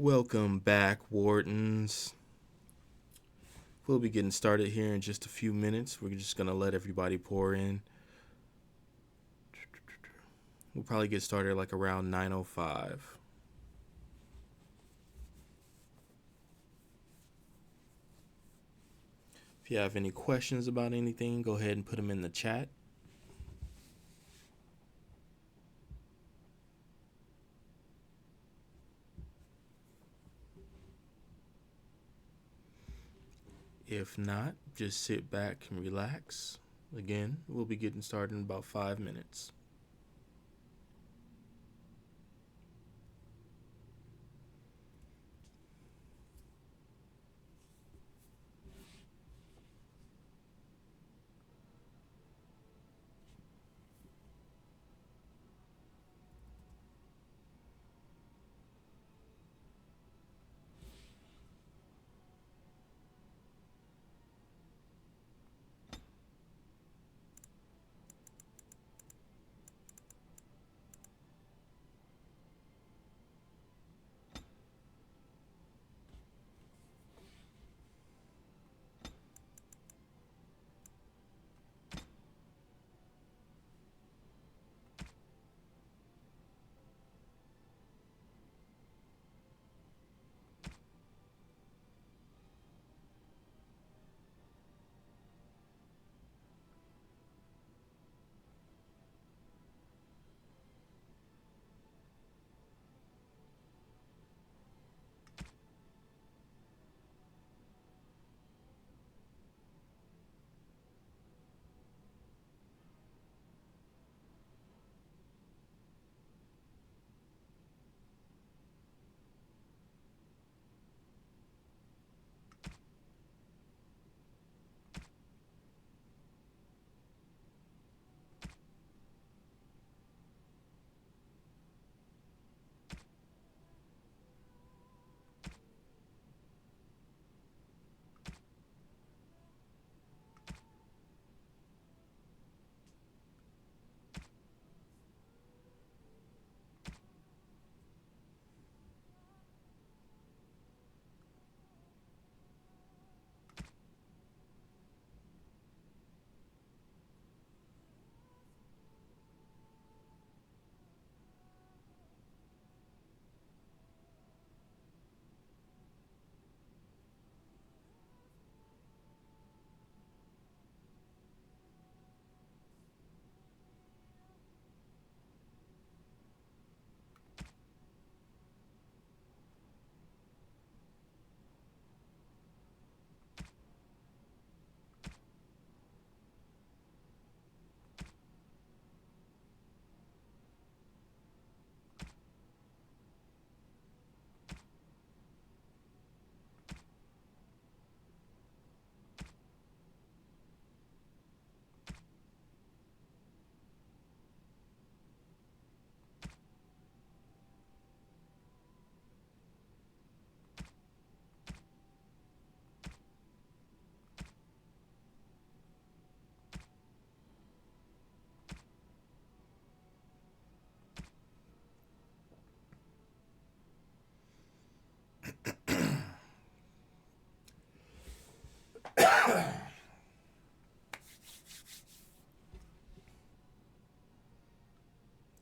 Welcome back, Wardens. We'll be getting started here in just a few minutes. We're just going to let everybody pour in. We'll probably get started like around 9:05. If you have any questions about anything, go ahead and put them in the chat. If not, just sit back and relax. Again, we'll be getting started in about 5 minutes.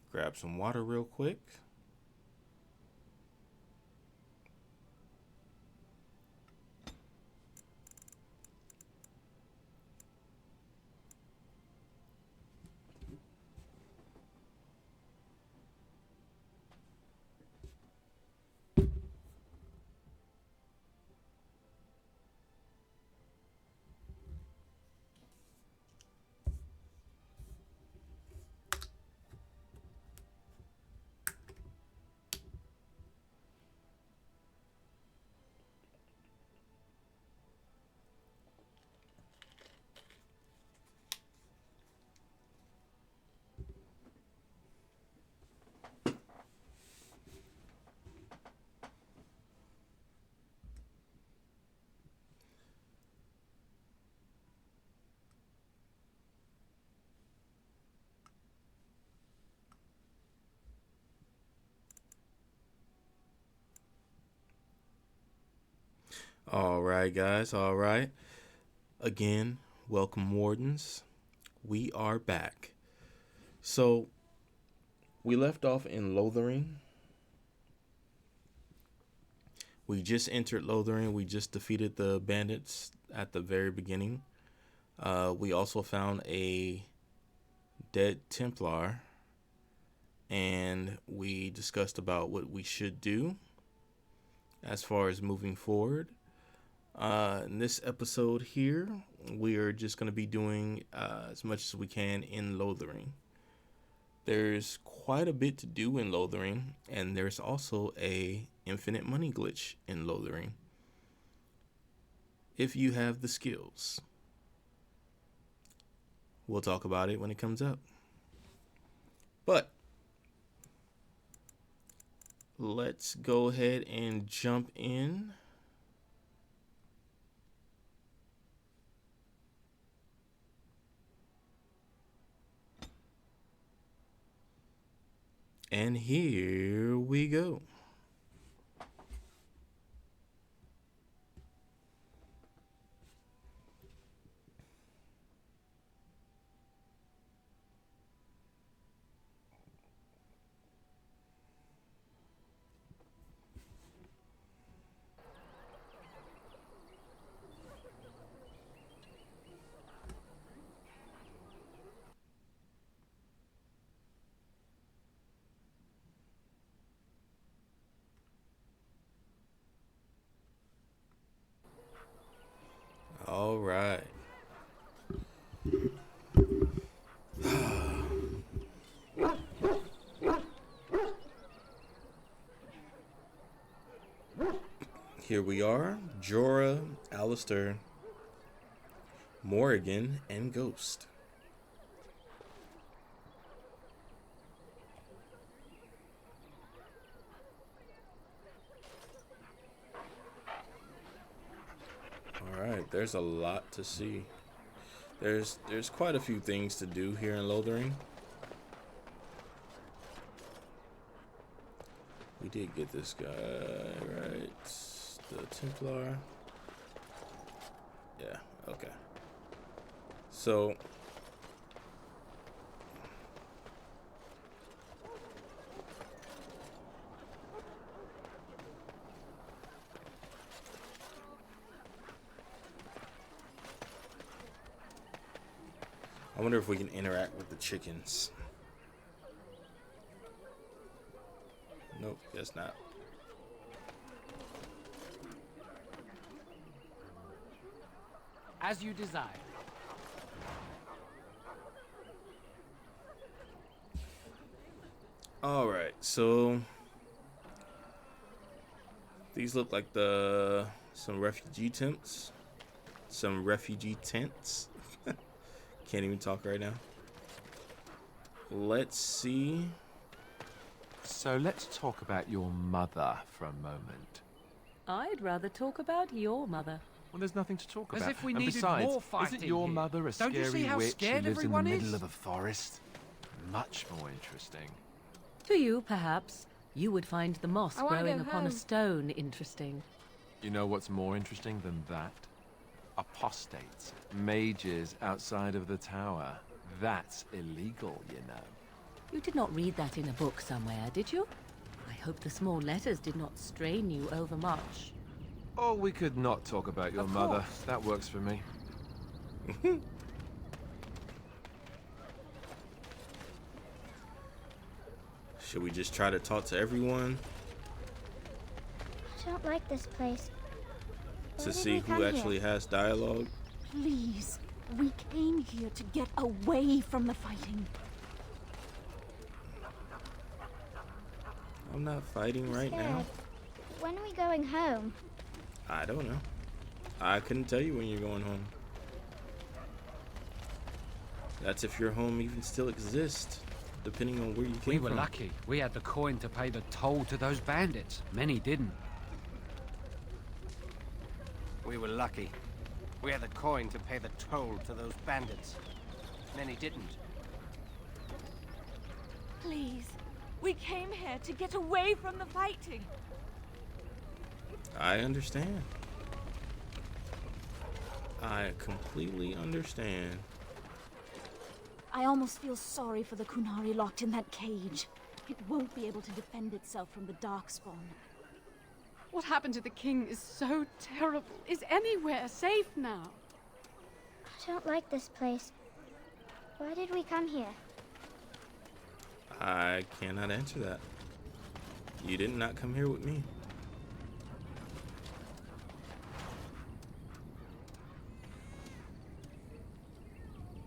Grab some water real quick. All right, guys. All right. Again, welcome, Wardens. We are back. So, we left off in Lothering. We just entered Lothering. We just defeated the bandits at the very beginning. We also found a dead Templar. And we discussed about what we should do as far as moving forward. In this episode here, we are just going to be doing as much as we can in Lothering. There's quite a bit to do in Lothering, and there's also a infinite money glitch in Lothering. If you have the skills. We'll talk about it when it comes up. But let's go ahead and jump in. And here we go. All right. Here we are, Jorah, Alistair, Morrigan, and Ghost. Alright, there's a lot to see. There's quite a few things to do here in Lothering. We did get this guy, right? The Templar. Yeah, okay. So I wonder if we can interact with the chickens. Nope, guess not. As you desire. Alright, so these look like some refugee tents. Some refugee tents. Can't even talk right now. Let's see. So let's talk about your mother for a moment. I'd rather talk about your mother. Well, there's nothing to talk As about. if we and needed besides, more fighting isn't your here. mother a Don't you scary see how witch scared who lives in the everyone middle is? of a forest? Much more interesting. To you, perhaps, you would find the moss I wanna growing go upon a home. stone interesting. You know what's more interesting than that? Apostates, mages outside of the tower. That's illegal, you know. You did not read that in a book somewhere, did you? I hope the small letters did not strain you overmuch. Or we could not talk about your Of mother. course. That works for me. Should we just try to talk to everyone I don't like this place. to Why did see we who come actually here? has dialogue? Please, we came here to get away from the fighting. I'm not fighting right now. Scared. When are we going home? I don't know. I couldn't tell you when you're going home. That's if your home even still exists, depending on where you came We were from. lucky. We had the coin to pay the toll to those bandits. Many didn't. We were lucky. We had the coin to pay the toll to those bandits. Many didn't. Please, we came here to get away from the fighting. I understand. I completely understand. I almost feel sorry for the Kunari locked in that cage. It won't be able to defend itself from the Darkspawn. What happened to the king is so terrible. Is anywhere safe now? I don't like this place. Why did we come here? I cannot answer that. You did not come here with me.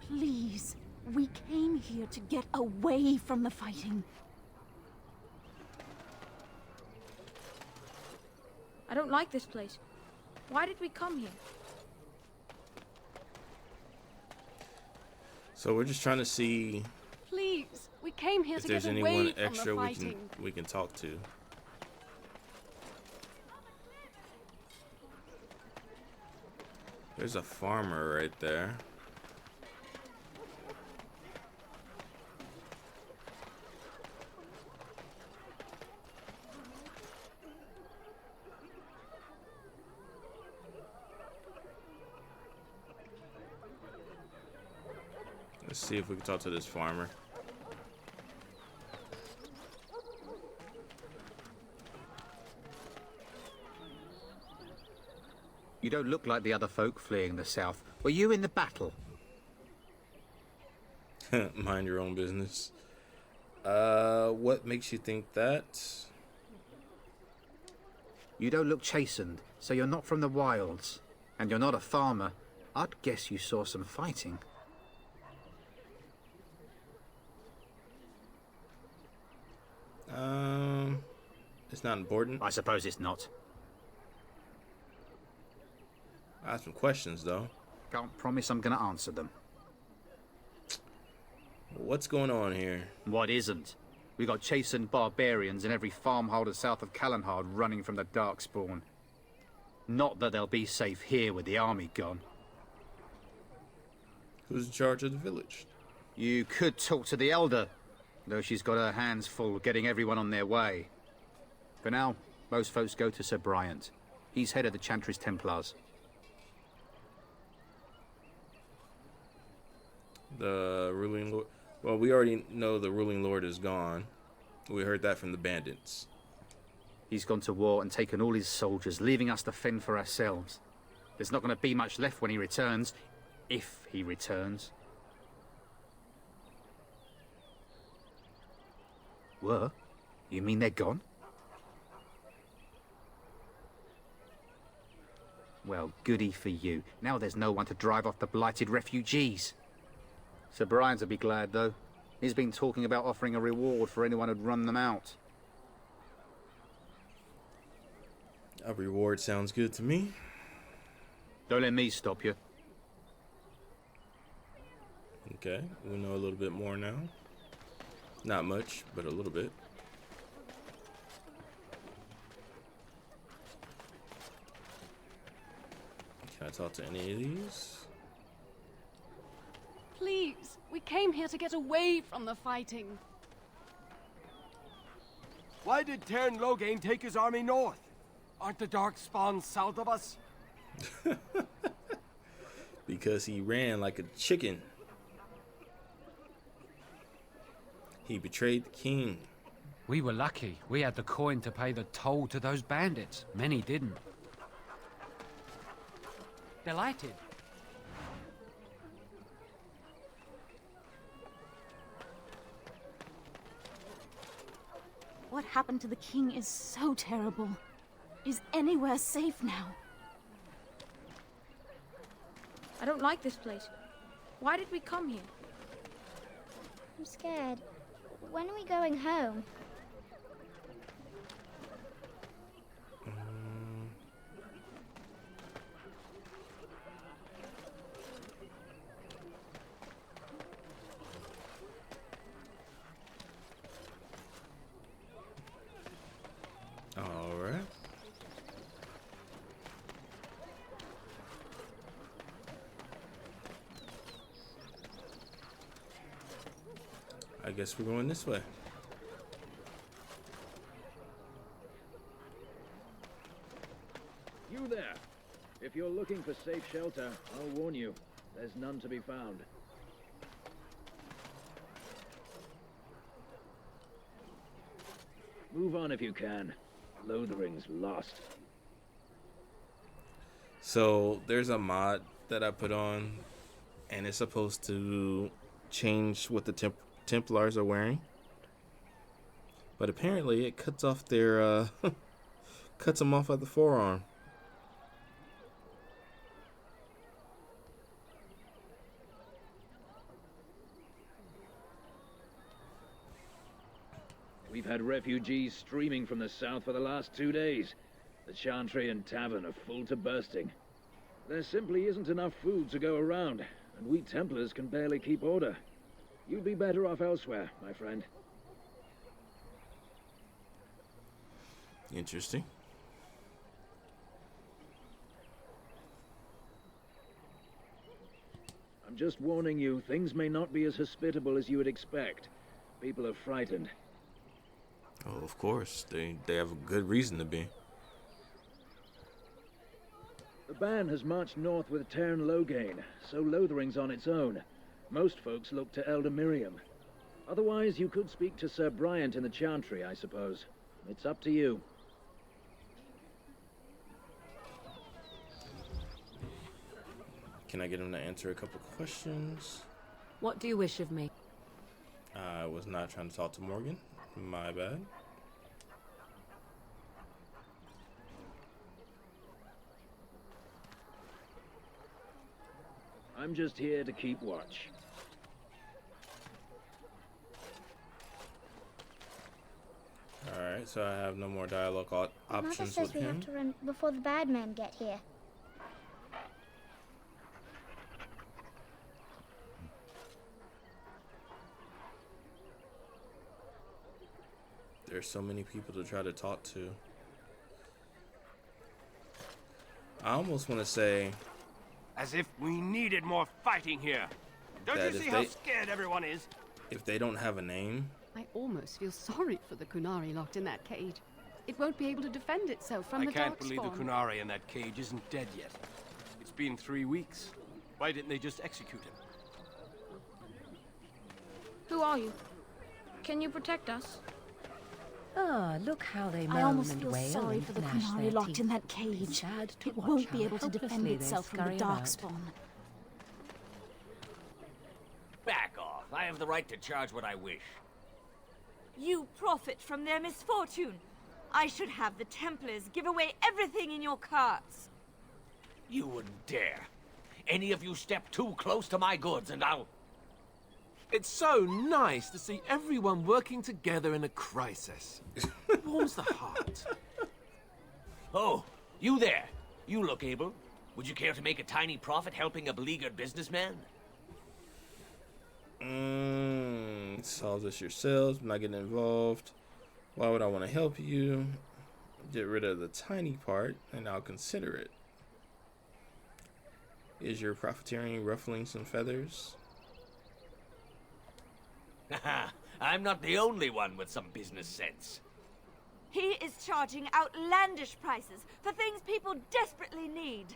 Please, we came here to get away from the fighting. I don't like this place. Why did we come here? So we're just trying to see Please, we came here if to there's get anyone away from extra the we fighting. can talk to. There's a farmer right there. Let's see if we can talk to this farmer. You don't look like the other folk fleeing the south. Were you in the battle? Mind your own business. What makes you think that? You don't look Chasind, so you're not from the wilds. And you're not a farmer. I'd guess you saw some fighting. It's not important. I suppose it's not. I have some questions though. Can't promise I'm gonna answer them. What's going on here? What isn't? We got Chasind barbarians in every farmholder south of Callanhard running from the Darkspawn. Not that they'll be safe here with the army gone. Who's in charge of the village? You could talk to the Elder, though she's got her hands full getting everyone on their way. For now, most folks go to Ser Bryant. He's head of the Chantry's Templars. The ruling lord. Well, we already know the ruling lord is gone. We heard that from the bandits. He's gone to war and taken all his soldiers, leaving us to fend for ourselves. There's not going to be much left when he returns, if he returns. What? You mean they're gone? Well, goody for you. Now there's no one to drive off the blighted refugees. Ser Bryant will be glad, though. He's been talking about offering a reward for anyone who'd run them out. A reward sounds good to me. Don't let me stop you. Okay, we know a little bit more now. Not much, but a little bit. Can I talk to any of these? Please, we came here to get away from the fighting. Why did Tern Loghain take his army north? Aren't the Darkspawn south of us? Because he ran like a chicken. He betrayed the king. We were lucky. We had the coin to pay the toll to those bandits. Many didn't. Delighted. What happened to the king is so terrible. Is anywhere safe now? I don't like this place. Why did we come here? I'm scared. When are we going home? All right. I guess we're going this way. You there. If you're looking for safe shelter, I'll warn you, there's none to be found. Move on if you can. Lothering's lost. So there's a mod that I put on, and it's supposed to change what the Templars are wearing. But apparently it cuts off their, cuts them off at the forearm. We've had refugees streaming from the south for the last 2 days. The Chantry and tavern are full to bursting. There simply isn't enough food to go around, and we Templars can barely keep order. You'd be better off elsewhere, my friend. Interesting. I'm just warning you, things may not be as hospitable as you would expect. People are frightened. Oh, of course. They have a good reason to be. The band has marched north with Tern Logain, so Lothering's on its own. Most folks look to Elder Miriam. Otherwise, you could speak to Ser Bryant in the Chantry, I suppose. It's up to you. Can I get him to answer a couple questions? What do you wish of me? I was not trying to talk to Morgan. My bad. I'm just here to keep watch. Alright, so I have no more dialogue Mother options says with we him. have to run before the bad men get here. There's so many people to try to talk to. I almost want to say... As if we needed more fighting here. Don't you see how scared everyone is? If they don't have a name... I almost feel sorry for the Kunari locked in that cage. It won't be able to defend itself from the I can't believe darkspawn. the Kunari in that cage isn't dead yet. It's been 3 weeks. Why didn't they just execute him? Who are you? Can you protect us? Ah, look how they moan I almost and feel wail sorry and for the gnash Kunari their locked teeth. in that cage. Sad to It watch won't be how able to defend helplessly they itself from the scurry about. darkspawn. Back off. I have the right to charge what I wish. You profit from their misfortune. I should have the Templars give away everything in your carts. You wouldn't dare. Any of you step too close to my goods and I'll... It's so nice to see everyone working together in a crisis. It warms the heart. Oh, you there. You look able. Would you care to make a tiny profit helping a beleaguered businessman? Solve this yourselves. I'm not getting involved. Why would I want to help you? Get rid of the tiny part, and I'll consider it. Is your profiteering ruffling some feathers? I'm not the only one with some business sense. He is charging outlandish prices for things people desperately need.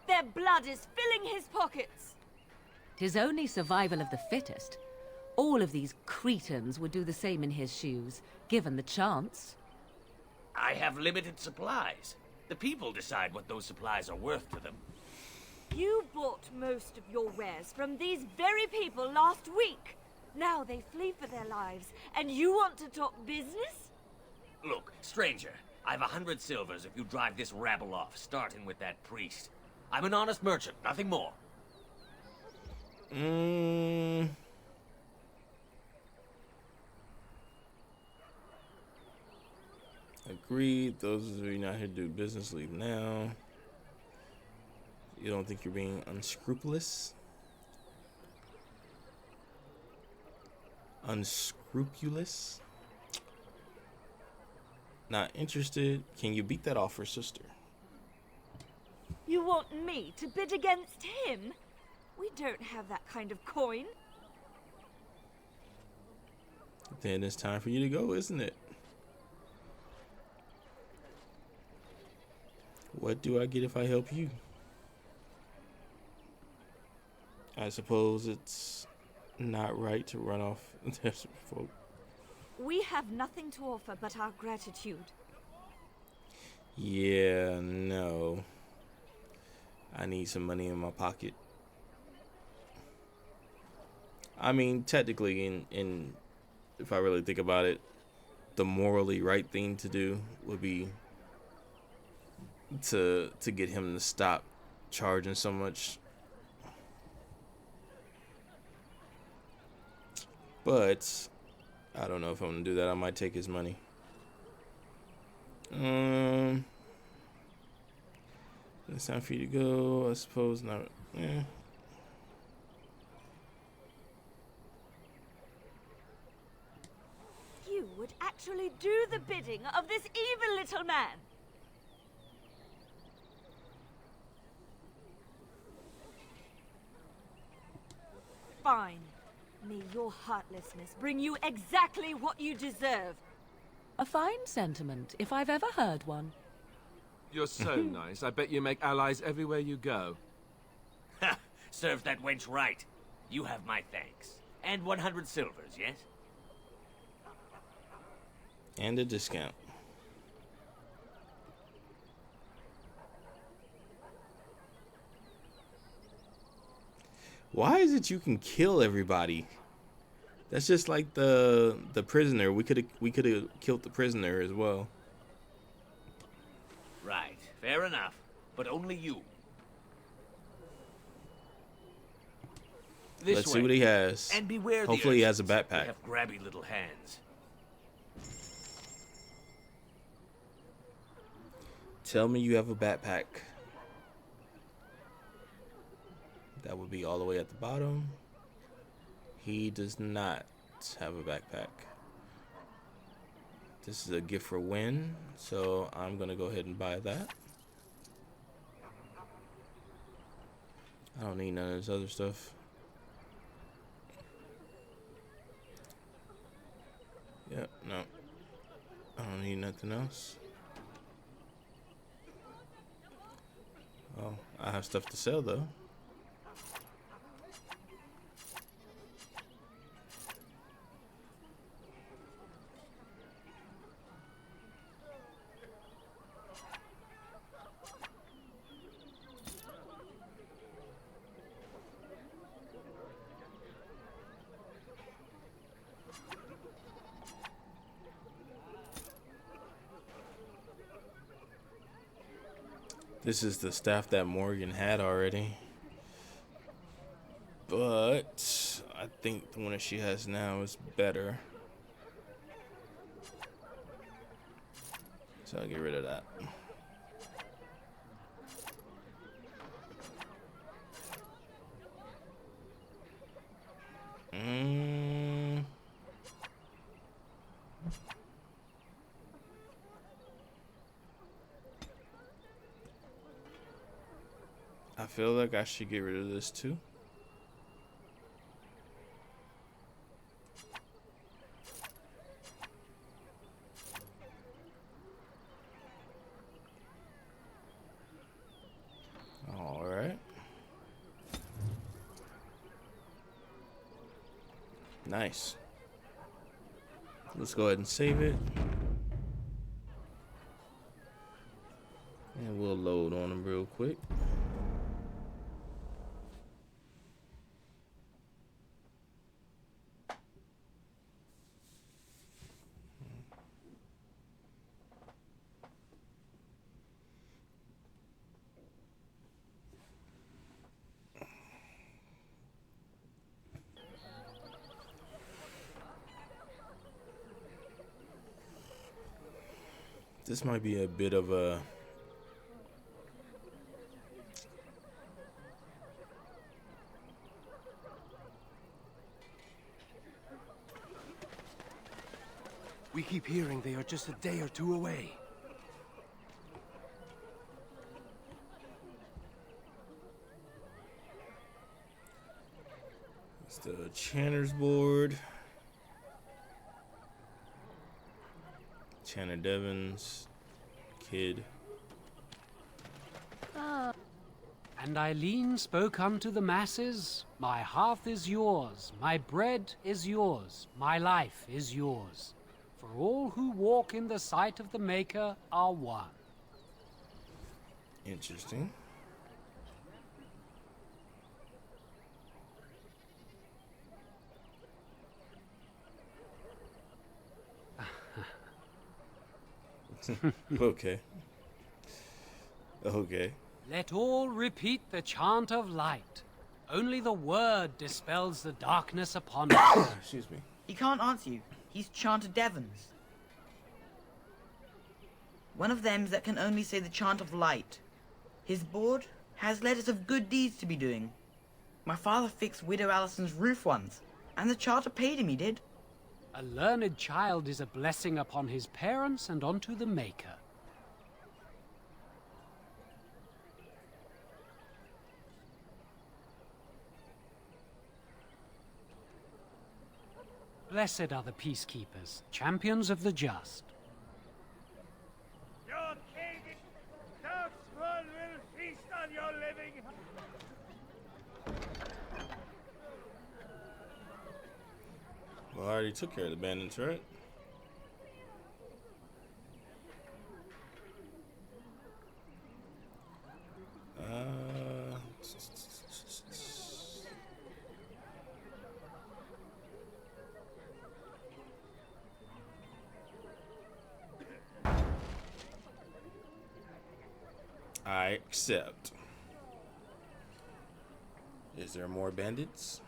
Their blood is filling his pockets. 'Tis only survival of the fittest. All of these cretins would do the same in his shoes, given the chance. I have limited supplies. The people decide what those supplies are worth to them. You bought most of your wares from these very people last week. Now they flee for their lives, and you want to talk business? Look, stranger, I've 100 silvers if you drive this rabble off, starting with that priest. I'm an honest merchant, nothing more. Agreed. Those of you not here to do business, leave now. You don't think you're being unscrupulous? Unscrupulous? Not interested. Can you beat that offer, sister? You want me to bid against him? We don't have that kind of coin. Then it's time for you to go, isn't it? What do I get if I help you? I suppose it's not right to run off desperate folk. We have nothing to offer but our gratitude. Yeah, no. I need some money in my pocket. I mean, technically, in if I really think about it, the morally right thing to do would be to get him to stop charging so much. But I don't know if I'm gonna do that. I might take his money. It's time for you to go. I suppose not. Yeah. You would actually do the bidding of this evil little man. Fine. May your heartlessness bring you exactly what you deserve. A fine sentiment, if I've ever heard one. You're so nice. I bet you make allies everywhere you go. Ha! Serves that wench right. You have my thanks. And 100 silvers, yes? And a discount. Why is it you can kill everybody? That's just like the prisoner. We could have killed the prisoner as well. Right. Fair enough. But only you. This Let's way. see what he has. And beware the Hopefully he has a urchins. backpack. They have grabby little hands. Tell me you have a backpack. That would be all the way at the bottom. He does not have a backpack. This is a gift for win, so I'm gonna go ahead and buy that. I don't need none of this other stuff. Yep, no. I don't need nothing else. Oh, I have stuff to sell though. This is the staff that Morgan had already. But I think the one that she has now is better. So I'll get rid of that. I feel like I should get rid of this too. All right. Nice. Let's go ahead and save it. And we'll load on them real quick. This might be a bit of a We keep hearing they are just a day or two away. It's the Chanter's board. Chanter Devon's kid. And And Eileen spoke unto the masses, my hearth is yours, my bread is yours, my life is yours. For all who walk in the sight of the Maker are one. Interesting. Okay. Okay. Let all repeat the chant of light. Only the word dispels the darkness upon us. Excuse me. He can't answer you. He's Chanter Devons. One of them that can only say the chant of light. His board has letters of good deeds to be doing. My father fixed Widow Alison's roof once, and the charter paid him, he did. A learned child is a blessing upon his parents and onto the Maker. Blessed are the peacekeepers, champions of the just. Your king, Darksworn will feast on your living. Well, I already took care of the bandits, right? I accept. Is there more bandits?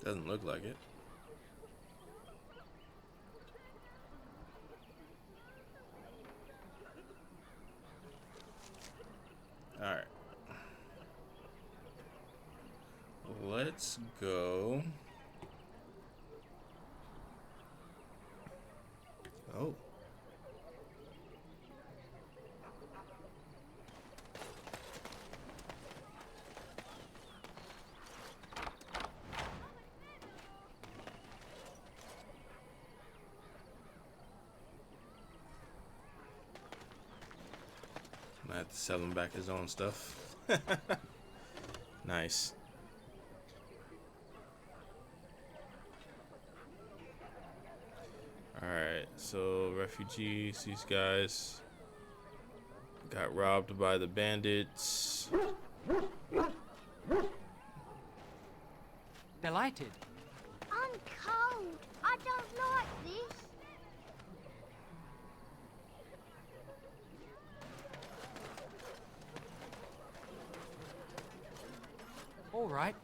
Doesn't look like it. Alright. Let's go. Oh. I have to sell him back his own stuff. Nice. Alright, so refugees, these guys got robbed by the bandits. Delighted. I'm cold. I don't like this. All right.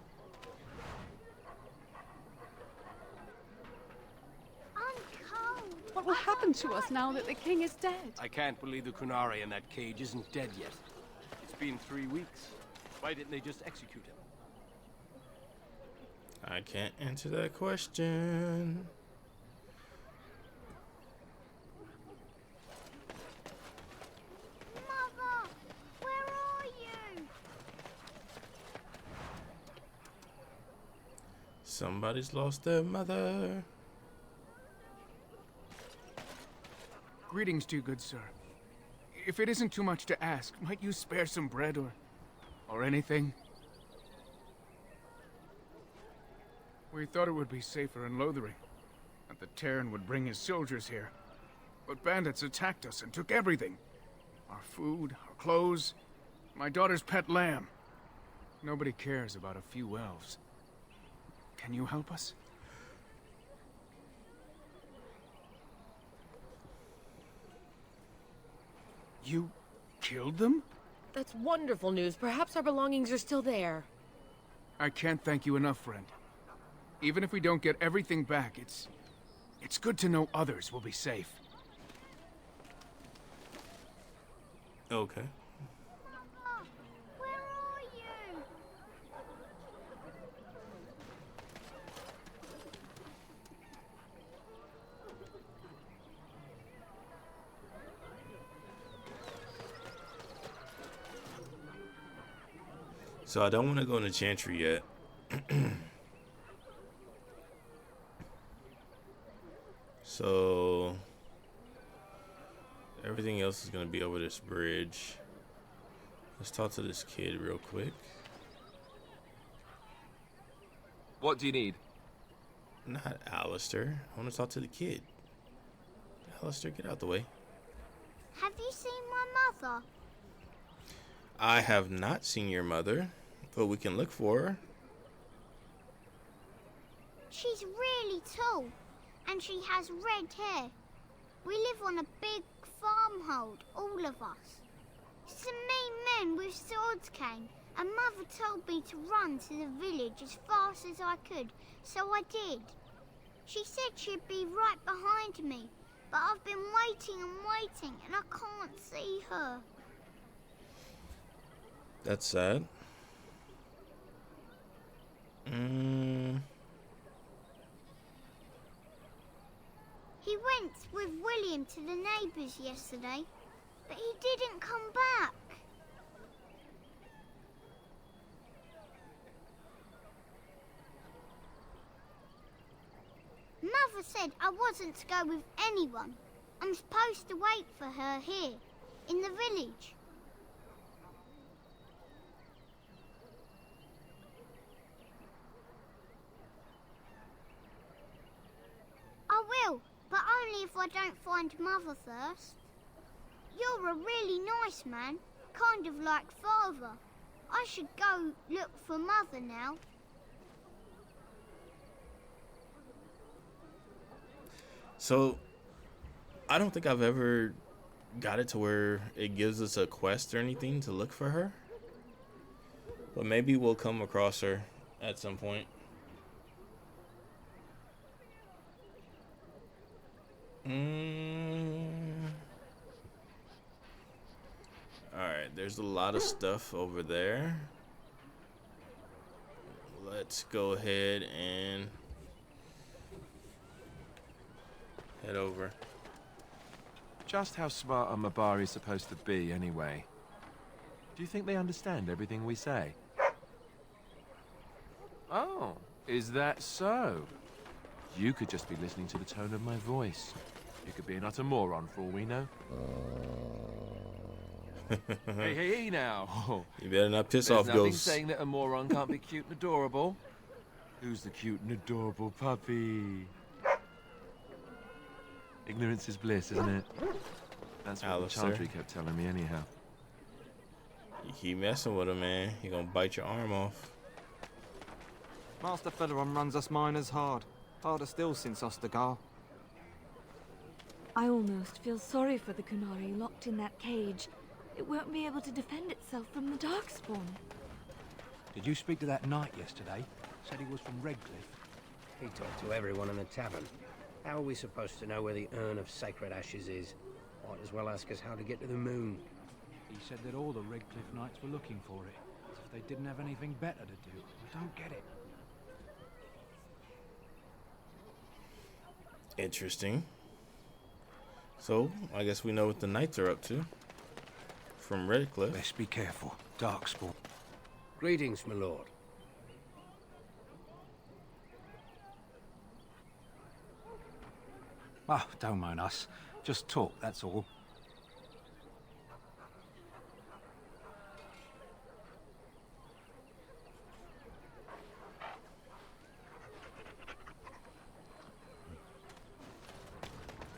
What will happen to us now that the king is dead? I can't believe the Kunari in that cage isn't dead yet. It's been 3 weeks. Why didn't they just execute him? I can't answer that question. Mother, where are you? Somebody's lost their mother. Greetings to you, good sir. If it isn't too much to ask, might you spare some bread or anything? We thought it would be safer in Lothering, that the Terran would bring his soldiers here. But bandits attacked us and took everything. Our food, our clothes, my daughter's pet lamb. Nobody cares about a few elves. Can you help us? You killed them? That's wonderful news. Perhaps our belongings are still there. I can't thank you enough, friend. Even if we don't get everything back, it's good to know others will be safe. Okay. Mama, where are you? So I don't want to go into Chantry yet. So everything else is gonna be over this bridge. Let's talk to this kid real quick. What do you need? Not Alistair. I want to talk to the kid. Alistair, get out the way. Have you seen my mother? I have not seen your mother, but we can look for her. She's really tall, and she has red hair. We live on a big farmhold, all of us. Some mean men with swords came, and Mother told me to run to the village as fast as I could, so I did. She said she'd be right behind me, but I've been waiting and waiting, and I can't see her. That's sad. He went with William to the neighbours yesterday, but he didn't come back. Mother said I wasn't to go with anyone. I'm supposed to wait for her here, in the village. I will, but only if I don't find Mother first. You're a really nice man, kind of like Father. I should go look for Mother now. So, I don't think I've ever got it to where it gives us a quest or anything to look for her. But maybe we'll come across her at some point. Alright, there's a lot of stuff over there. Let's go ahead and head over. Just how smart are Mabari supposed to be, anyway? Do you think they understand everything we say? Oh, is that so? You could just be listening to the tone of my voice. You could be an utter moron for all we know. Hey, now. You better not piss There's off nothing ghosts. saying that a moron can't be cute and adorable. Who's the cute and adorable puppy? Ignorance is bliss, isn't it? That's what the Chantry kept telling me anyhow. You keep messing with him, man. He gonna bite your arm off. Master Feleron runs us miners hard. Harder still since Ostergar. I almost feel sorry for the Kunari locked in that cage. It won't be able to defend itself from the Darkspawn. Did you speak to that knight yesterday? Said he was from Redcliffe. He talked to everyone in the tavern. How are we supposed to know where the urn of Sacred Ashes is? Might as well ask us how to get to the moon. He said that all the Redcliffe knights were looking for it, as if they didn't have anything better to do. I don't get it. Interesting. So, I guess we know what the knights are up to. From Redcliffe. Best be careful. Darkspawn. Greetings, my lord. Ah, don't mind us. Just talk, that's all.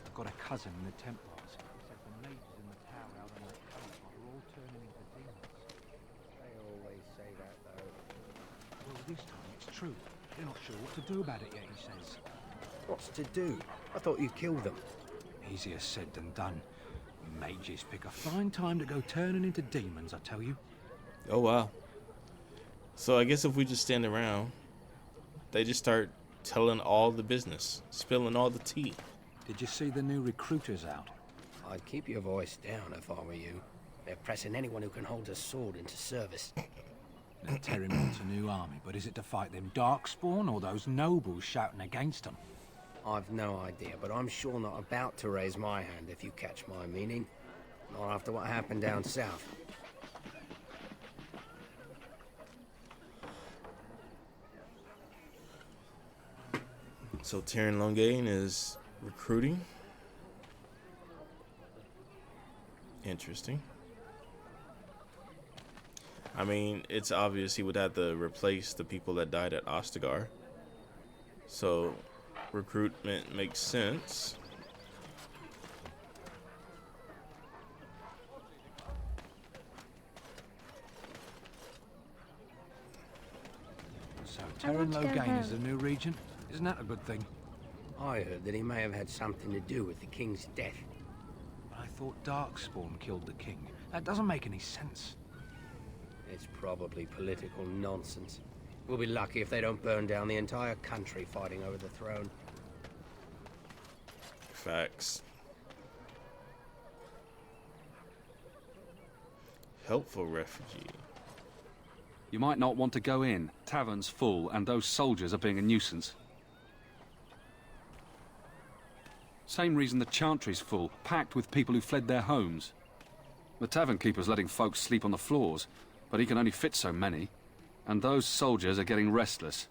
I've got a cousin in the Templars. He said the mages in the tower out on the coast are all turning into demons. They always say that, though. Well, this time it's true. They're not sure what to do about it yet, he says. What's to do? I thought you killed them. Easier said than done. Mages pick a fine time to go turning into demons, I tell you. Oh, wow. So I guess if we just stand around, they just start telling all the business, spilling all the tea. Did you see the new recruiters out? I'd keep your voice down if I were you. They're pressing anyone who can hold a sword into service. They're tearing wants a new army, but is it to fight them Darkspawn or those nobles shouting against them? I've no idea, but I'm sure not about to raise my hand, if you catch my meaning. Not after what happened down south. So Tyrion Longane is Recruiting. Interesting. I mean, it's obvious he would have to replace the people that died at Ostagar. So, recruitment makes sense. So, Terran Logain is the new regent? Isn't that a good thing? I heard that he may have had something to do with the king's death. But I thought Darkspawn killed the king. That doesn't make any sense. It's probably political nonsense. We'll be lucky if they don't burn down the entire country fighting over the throne. Facts. Helpful refugee. You might not want to go in. Tavern's full, and those soldiers are being a nuisance. Same reason the Chantry's full, packed with people who fled their homes. The tavern keeper's letting folks sleep on the floors, but he can only fit so many. And those soldiers are getting restless.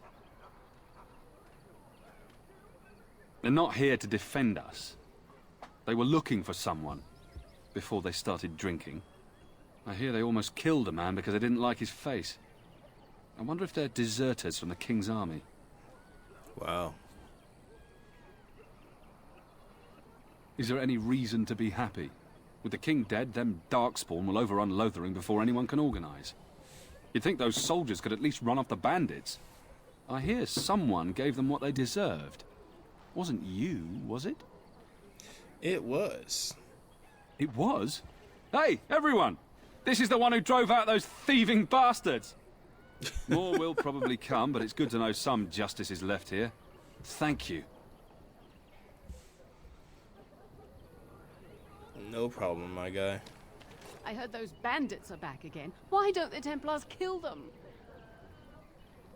They're not here to defend us. They were looking for someone before they started drinking. I hear they almost killed a man because they didn't like his face. I wonder if they're deserters from the King's army. Wow. Is there any reason to be happy? With the King dead, them Darkspawn will overrun Lothering before anyone can organize. You'd think those soldiers could at least run off the bandits. I hear someone gave them what they deserved. Wasn't you, was it? It was. It was? Hey, everyone! This is the one who drove out those thieving bastards! More will probably come, but it's good to know some justice is left here. Thank you. No problem, my guy. I heard those bandits are back again. Why don't the Templars kill them?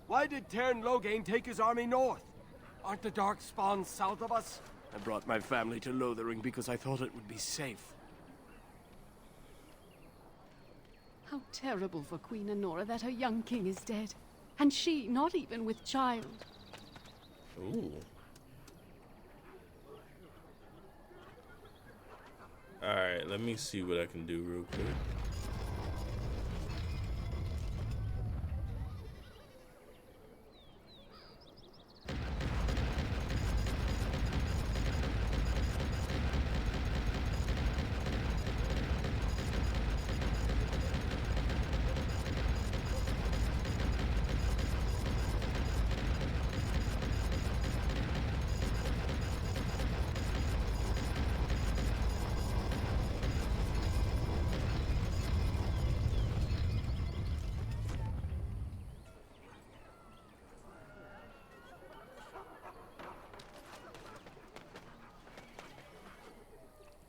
Why did Terran Logain take his army north? Aren't the Darkspawn south of us? I brought my family to Lothering because I thought it would be safe. How terrible for Queen Anora that her young king is dead. And she not even with child. Ooh. Alright, let me see what I can do real quick.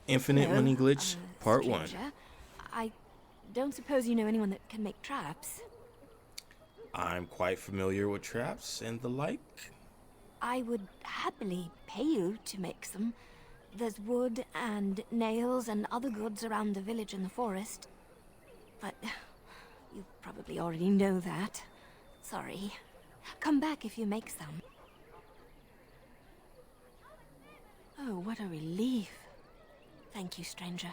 Infinite Money Glitch, Part 1. I don't suppose you know anyone that can make traps? I'm quite familiar with traps and the like. I would happily pay you to make some. There's wood and nails and other goods around the village and the forest. But you probably already know that. Sorry. Come back if you make some. Oh, what a relief. Thank you, stranger.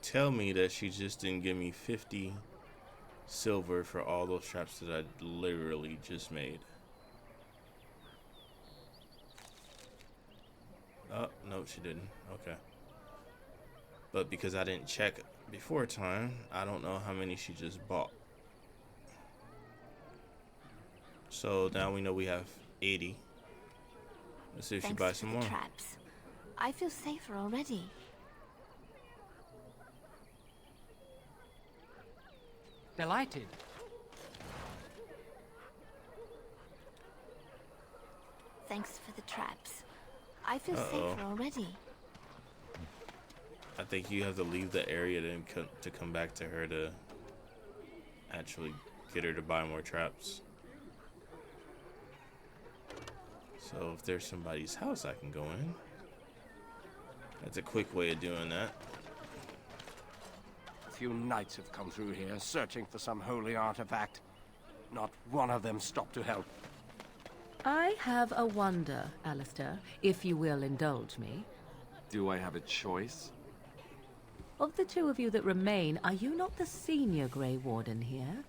Tell me that she just didn't give me 50 silver for all those traps that I literally just made. Oh, no, she didn't. Okay. But because I didn't check before time, I don't know how many she just bought. So now we know we have 80. Let's see if she buys some more. Traps. I feel safer already. Delighted. Thanks for the traps. I feel safer already. I think you have to leave the area to come back to her to actually get her to buy more traps. So if there's somebody's house I can go in. That's a quick way of doing that. few knights have come through here, searching for some holy artifact. Not one of them stopped to help. I have a wonder, Alistair, if you will indulge me. Do I have a choice? Of the two of you that remain, are you not the senior Grey Warden here?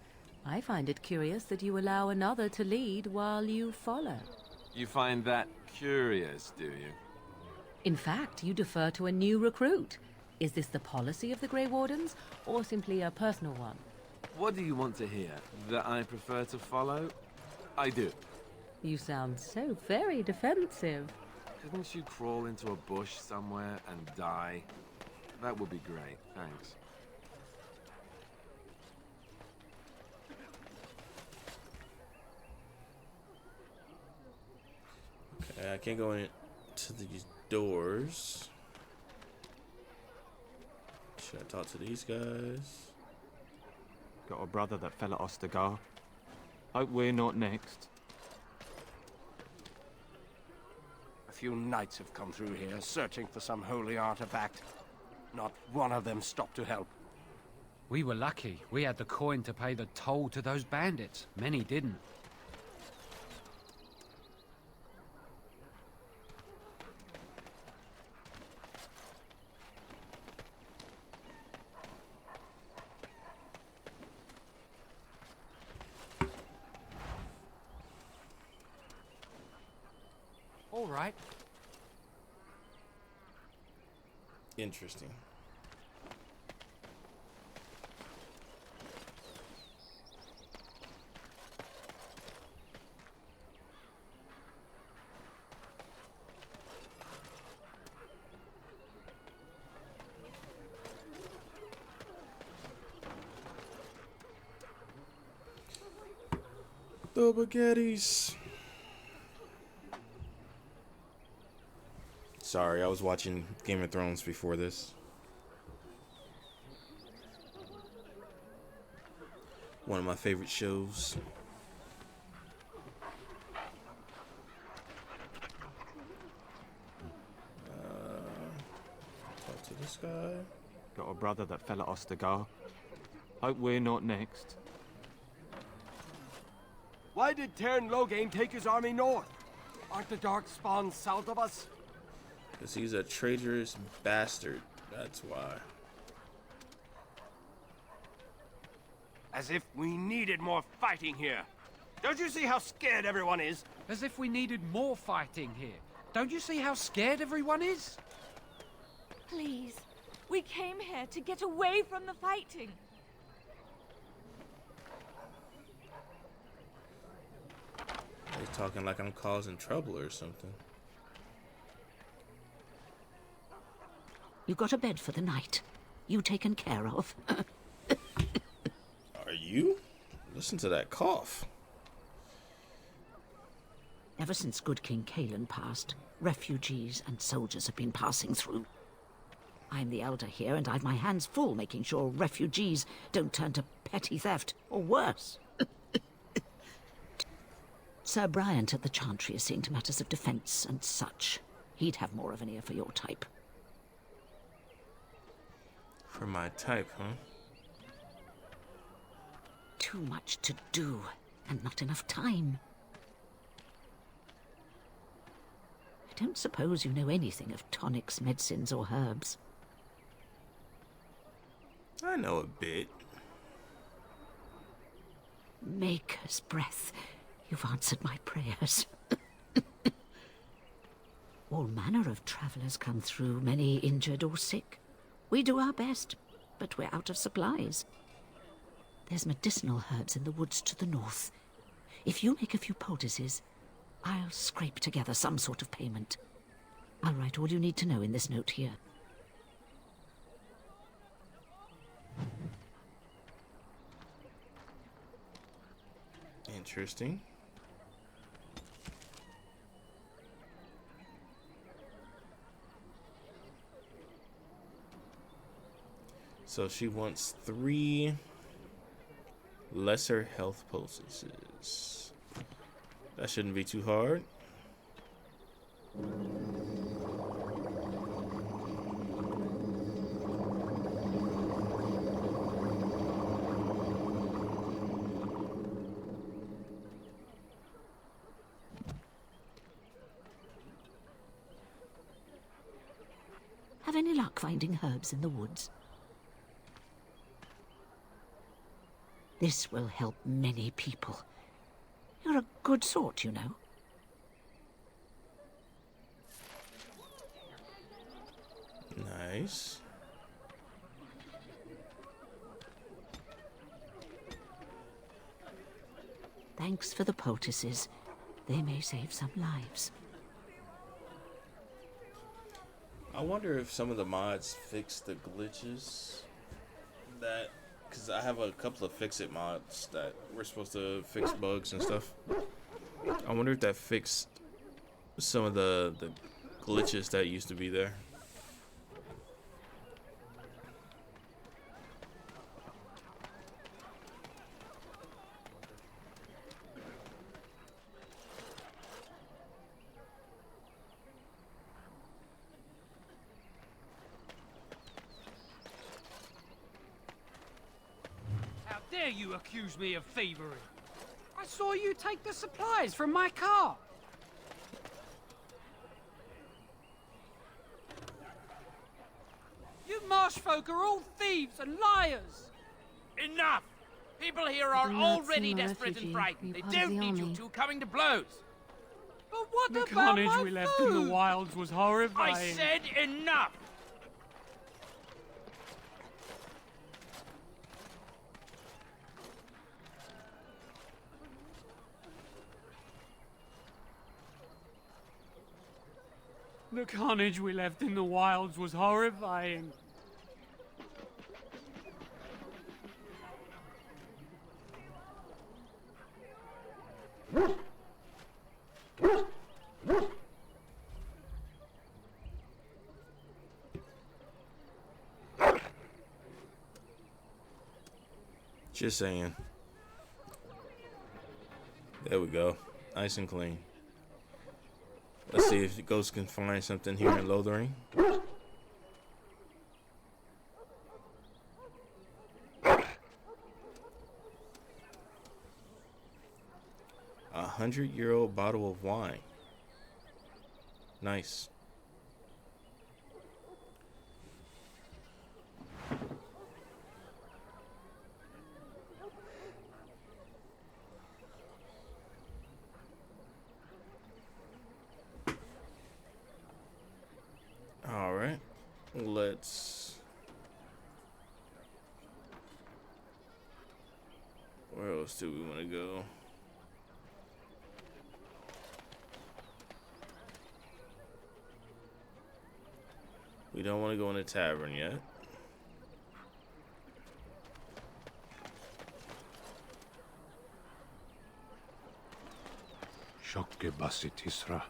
I find it curious that you allow another to lead while you follow. You find that curious, do you? In fact, you defer to a new recruit. Is this the policy of the Grey Wardens, or simply a personal one? What do you want to hear? That I prefer to follow? I do. You sound so very defensive. Couldn't you crawl into a bush somewhere and die? That would be great, thanks. Okay, I can't go into these doors. Should I talk to these guys? Got a brother that fell at Ostagar. Hope we're not next. A few knights have come through here, searching for some holy artifact. Not one of them stopped to help. We were lucky. We had the coin to pay the toll to those bandits. Many didn't. All right. Interesting. The baguettes. Sorry, I was watching Game of Thrones before this. One of my favorite shows. Talk to this guy. Got a brother that fell at Ostagar. Hope we're not next. Why did Tern Loghain take his army north? Aren't the Darkspawn south of us? Because he's a traitorous bastard. That's why. As if we needed more fighting here. Don't you see how scared everyone is? As if we needed more fighting here. Don't you see how scared everyone is? Please, we came here to get away from the fighting. He's talking like I'm causing trouble or something. You got a bed for the night. You taken care of. Are you? Listen to that cough. Ever since good King Cailan passed, refugees and soldiers have been passing through. I'm the elder here, and I've my hands full making sure refugees don't turn to petty theft, or worse. Ser Bryant at the Chantry is seeing to matters of defence and such. He'd have more of an ear for your type. For my type, huh? Too much to do, and not enough time. I don't suppose you know anything of tonics, medicines, or herbs. I know a bit. Maker's breath. You've answered my prayers. All manner of travellers come through, many injured or sick. We do our best, but we're out of supplies. There's medicinal herbs in the woods to the north. If you make a few poultices, I'll scrape together some sort of payment. I'll write all you need to know in this note here. Interesting. So she wants 3 lesser health poultices. That shouldn't be too hard. any luck finding herbs in the woods? This will help many people. You're a good sort, you know. Nice. Thanks for the poultices. They may save some lives. I wonder if some of the mods fix the glitches that, because I have a couple of fix-it mods that we're supposed to fix bugs and stuff. I wonder if that fixed some of the glitches that used to be there. How dare you accuse me of thievery? I saw you take the supplies from my car. You marsh folk are all thieves and liars. Enough! People here are already desperate and frightened. They don't need you two coming to blows. But what The about carnage my we left food? in the wilds was horrifying. I said enough! The carnage we left in the wilds was horrifying. Just saying. There we go. Nice and clean. Let's see if the ghost can find something here in Lothering. A 100-year-old bottle of wine. Nice. Alright, let's... Where else do we want to go? We don't want to go in a tavern yet. Shokke basit isra,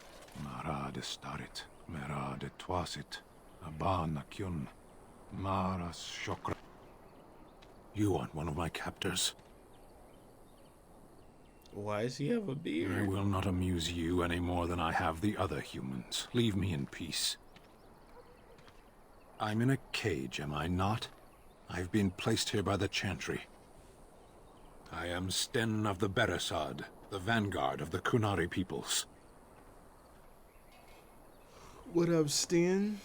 mara de starit, mera de twasit, abana kyun, maras shokra. You aren't one of my captors. Why does he have a beard? I will not amuse you any more than I have the other humans. Leave me in peace. I'm in a cage, am I not? I've been placed here by the Chantry. I am Sten of the Beresaad, the vanguard of the Kunari peoples. What up, Sten?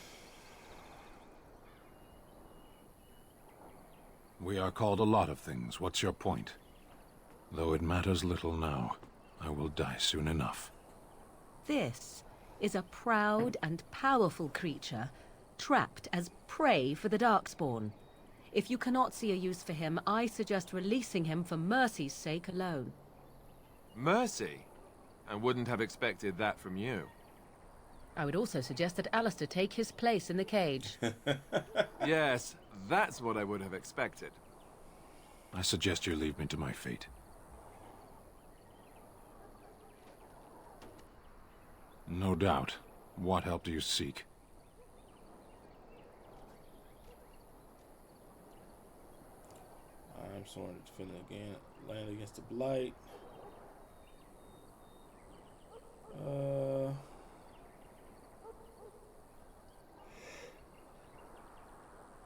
We are called a lot of things. What's your point? Though it matters little now, I will die soon enough. This is a proud and powerful creature, trapped as prey for the Darkspawn. If you cannot see a use for him, I suggest releasing him for mercy's sake alone. Mercy? I wouldn't have expected that from you. I would also suggest that Alistair take his place in the cage. Yes, that's what I would have expected. I suggest you leave me to my fate. No doubt. What help do you seek? I'm sworn to defend again, land against the blight.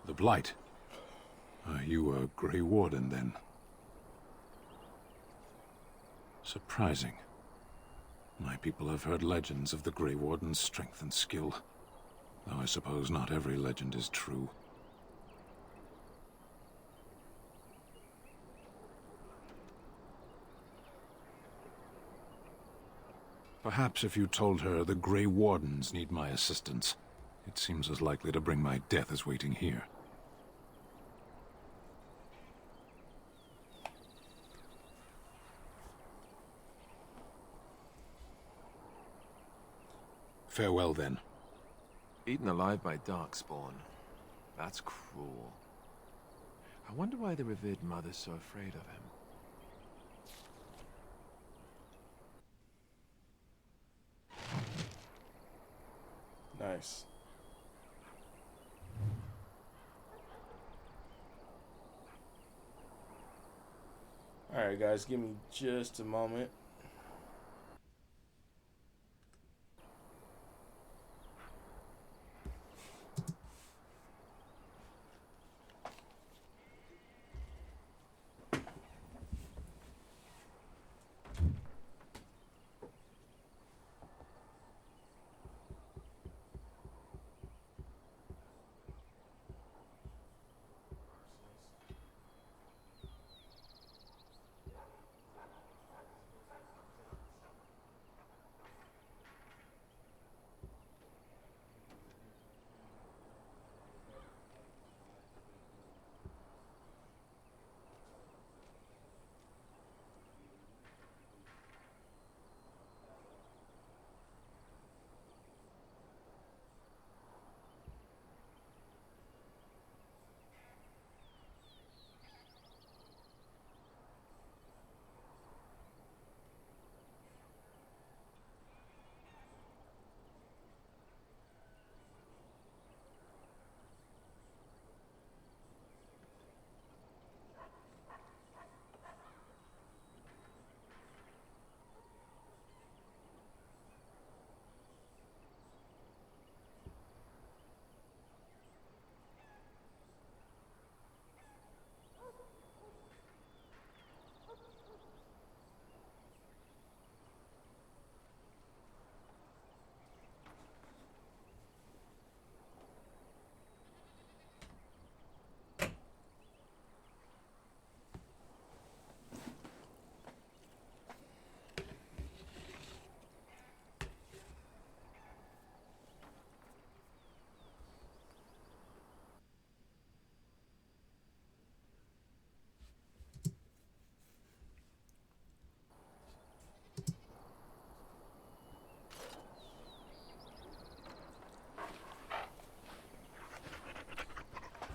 The Blight? Are you a Grey Warden, then? Surprising. My people have heard legends of the Grey Warden's strength and skill. Though I suppose not every legend is true. Perhaps if you told her the Grey Wardens need my assistance, it seems as likely to bring my death as waiting here. Farewell, then. Eaten alive by darkspawn. That's cruel. I wonder why the Revered Mother's so afraid of him. Nice. Alright guys, give me just a moment.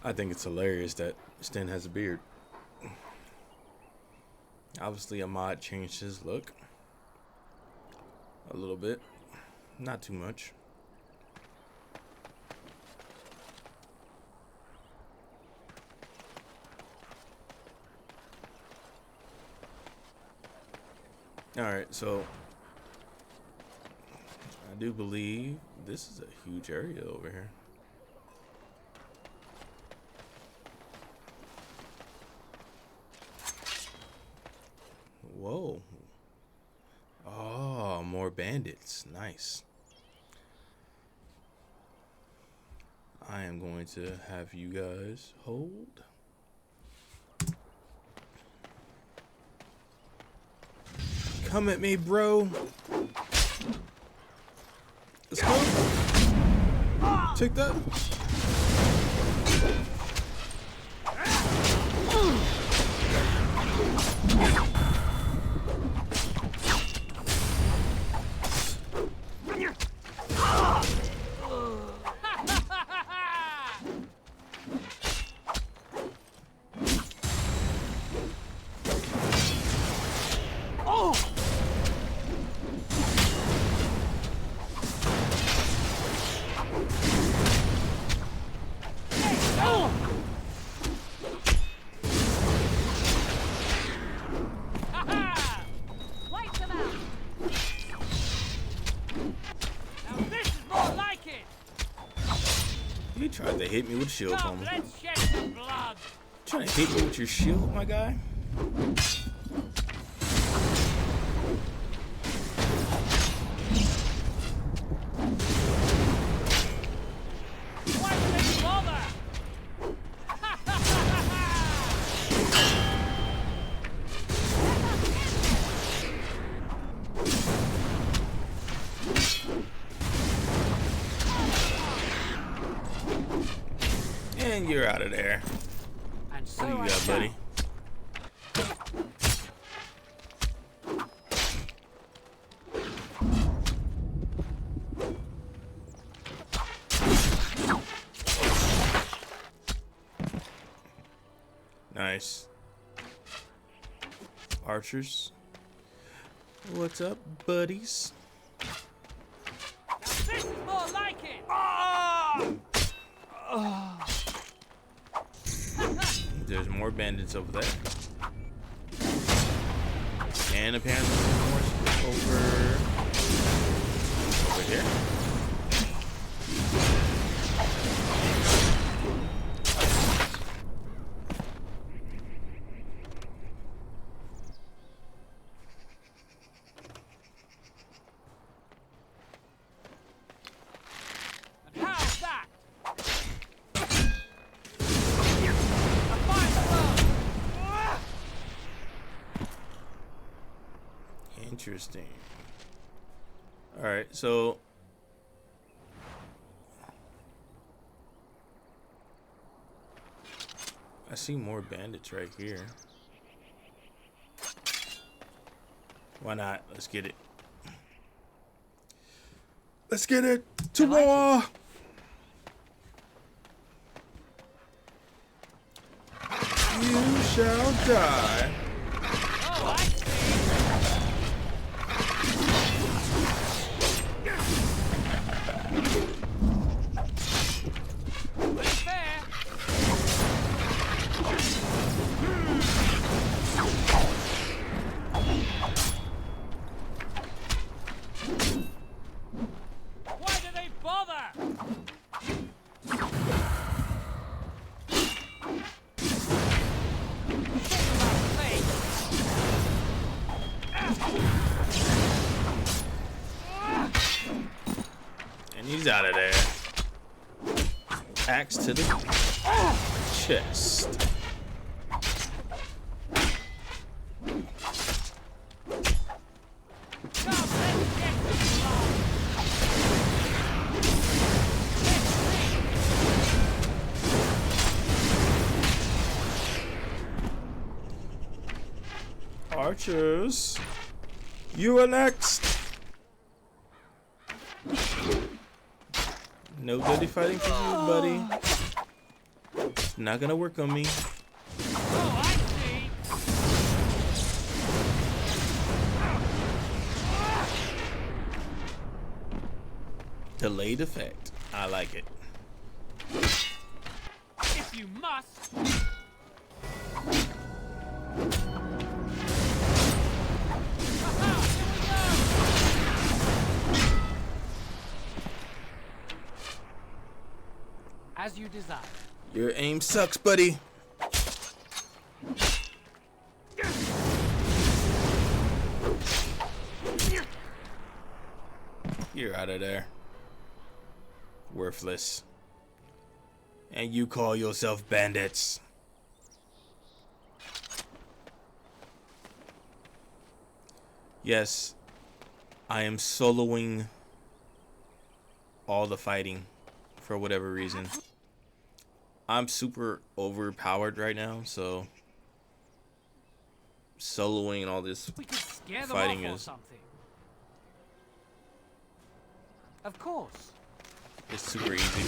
I think it's hilarious that Sten has a beard. Obviously, a mod changed his look a little bit, not too much. Alright, so I do believe this is a huge area over here. Whoa. Oh, more bandits. Nice. I am going to have you guys hold. Come at me, bro. Let's go. Take that. Tried to hit me with shield, homie. Let's shed some blood. Trying to hit me with your shield, my guy? And you're out of there. And so what do you I got, shall. buddy? Nice. Archers. What's up, buddies? This is more like it. There's more bandits over there. And apparently more over here. Interesting. All right, so I see more bandits right here. Why not? Let's get it. Let's get it to war. You shall die. He's out of there. Axe to the chest. Archers, you are next. No dirty fighting for you, buddy. Not gonna work on me. Oh, I see. Delayed effect. I like it. If you must. As you desire. Your aim sucks, buddy. You're out of there. Worthless. And you call yourself bandits. Yes, I am soloing all the fighting for whatever reason. I'm super overpowered right now, so soloing all this fighting is something. Of course. It's super easy.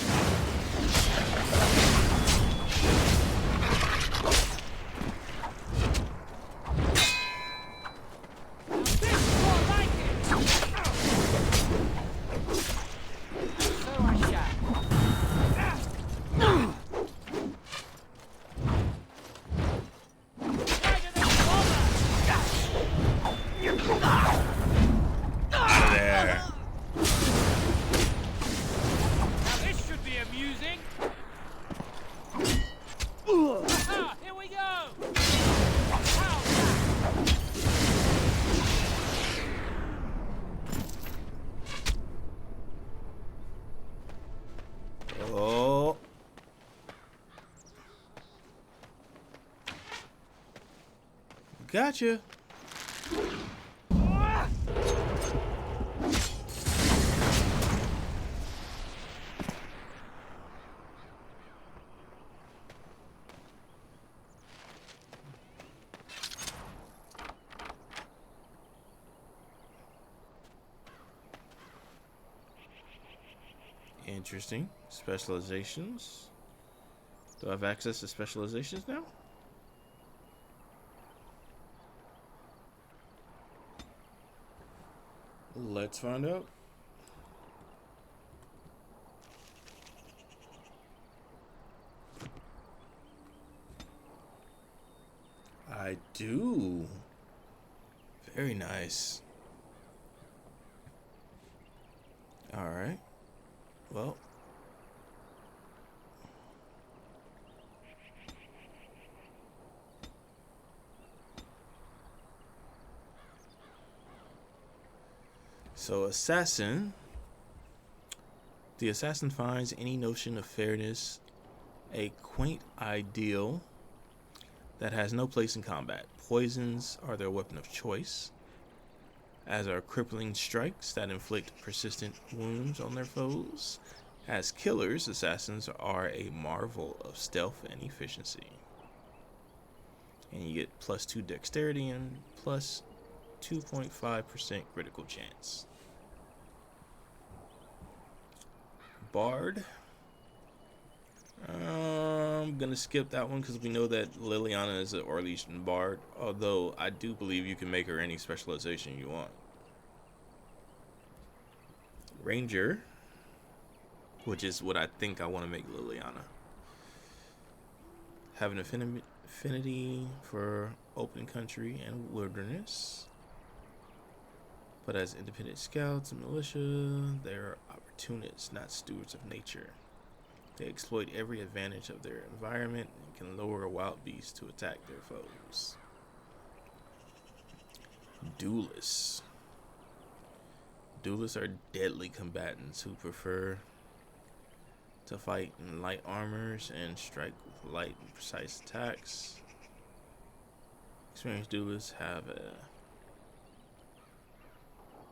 Gotcha. Interesting. Specializations. Do I have access to specializations now? Let's find out. I do. Very nice. All right. Well. So, assassin. The assassin finds any notion of fairness a quaint ideal that has no place in combat. Poisons are their weapon of choice, as are crippling strikes that inflict persistent wounds on their foes. As killers, assassins are a marvel of stealth and efficiency. And you get +2 dexterity and plus 2.5% critical chance. Bard. I'm gonna skip that one because we know that Liliana is an Orlesian bard, although I do believe you can make her any specialization you want. Ranger, which is what I think I want to make Liliana. Have an affinity for open country and wilderness, but as independent scouts and militia, they're opportunists, not stewards of nature. They exploit every advantage of their environment and can lure wild beasts to attack their foes. Duelists. Duelists are deadly combatants who prefer to fight in light armors and strike with light and precise attacks. Experienced duelists have a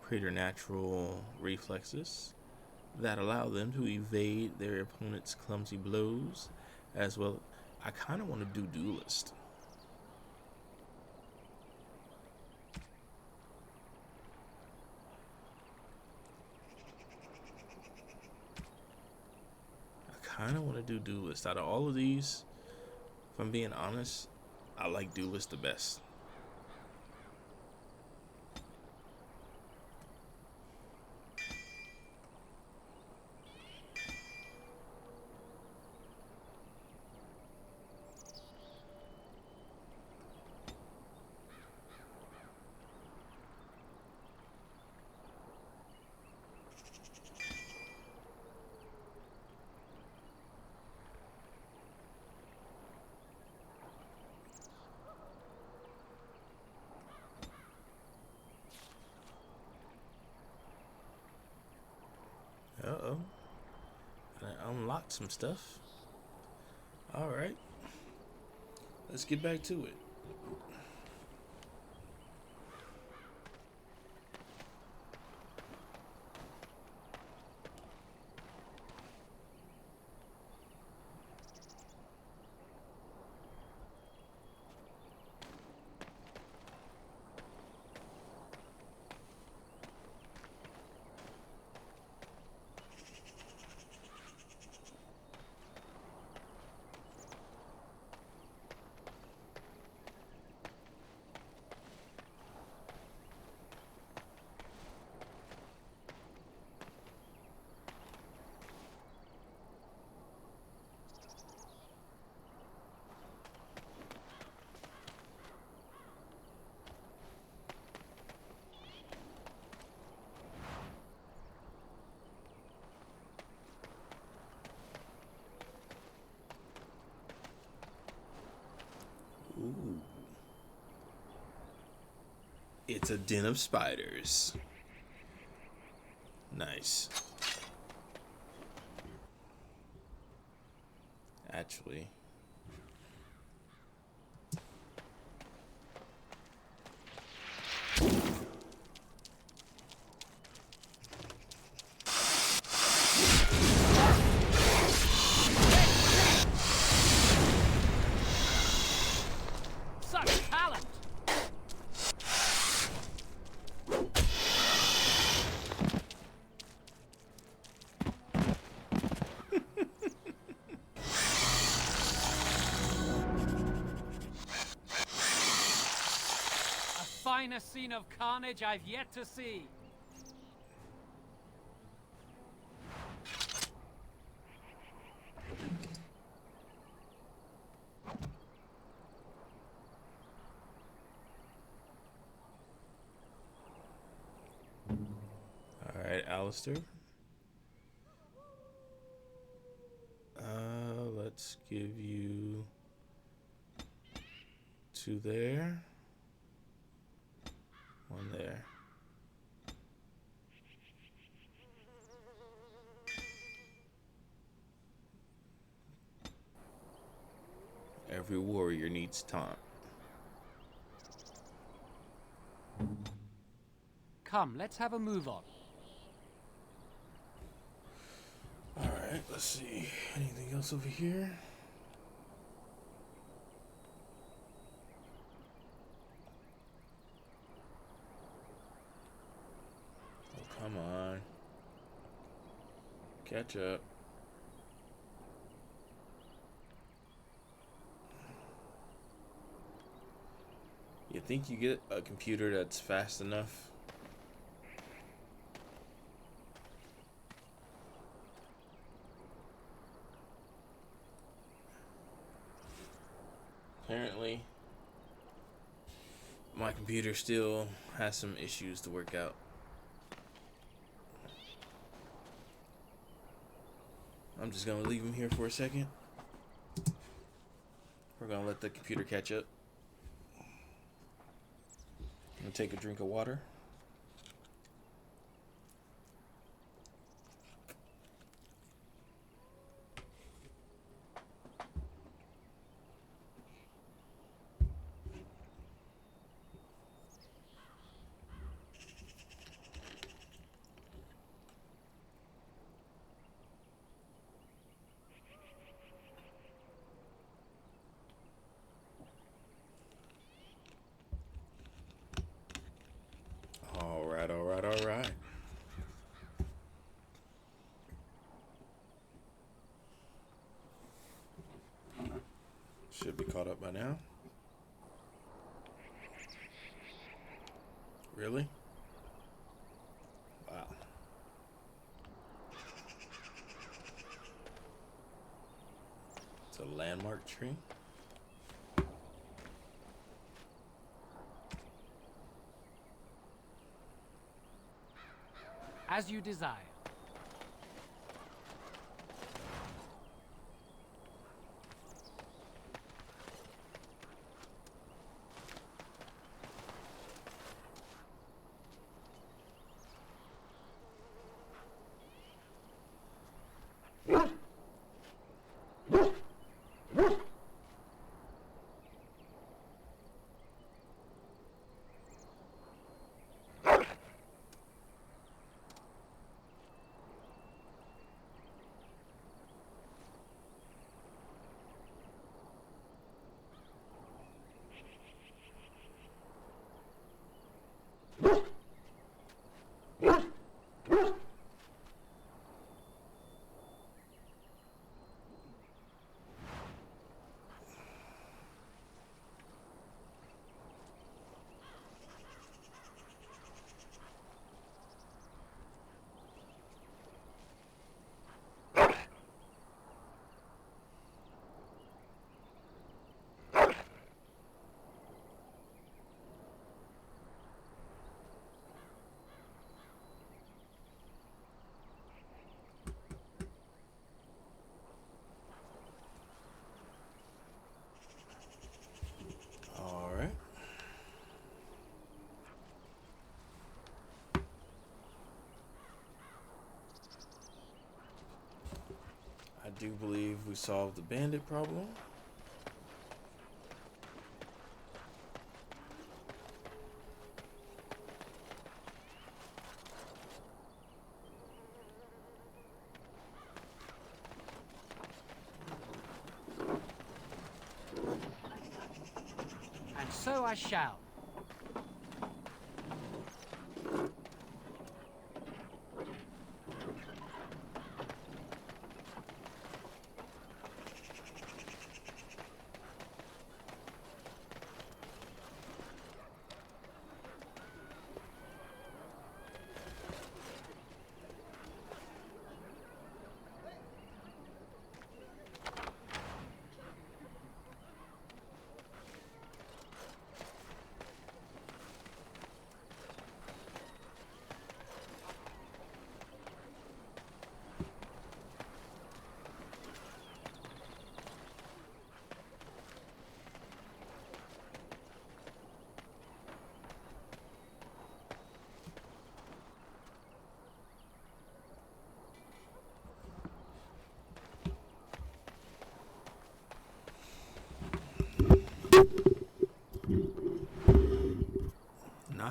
preternatural reflexes that allow them to evade their opponent's clumsy blows as well. I kind of want to do duelist. Out of all of these, if I'm being honest, I like duelist the best. Uh-oh. I unlocked some stuff. Alright. Let's get back to it. Ooh. It's a den of spiders. Nice. Actually. finest scene of carnage I've yet to see. Alright, Alistair. Let's give you 2 there. 1 there. Every warrior needs taunt. Come, let's have a move on. Alright, let's see. Anything else over here? Oh, come on. Catch up. You think you get a computer that's fast enough? Apparently, my computer still has some issues to work out. I'm just gonna leave him here for a second. We're gonna let the computer catch up. I'm gonna take a drink of water. All right. Should be caught up by now. Really? Wow. It's a landmark tree. As you desire. I do believe we solved the bandit problem. And so I shall.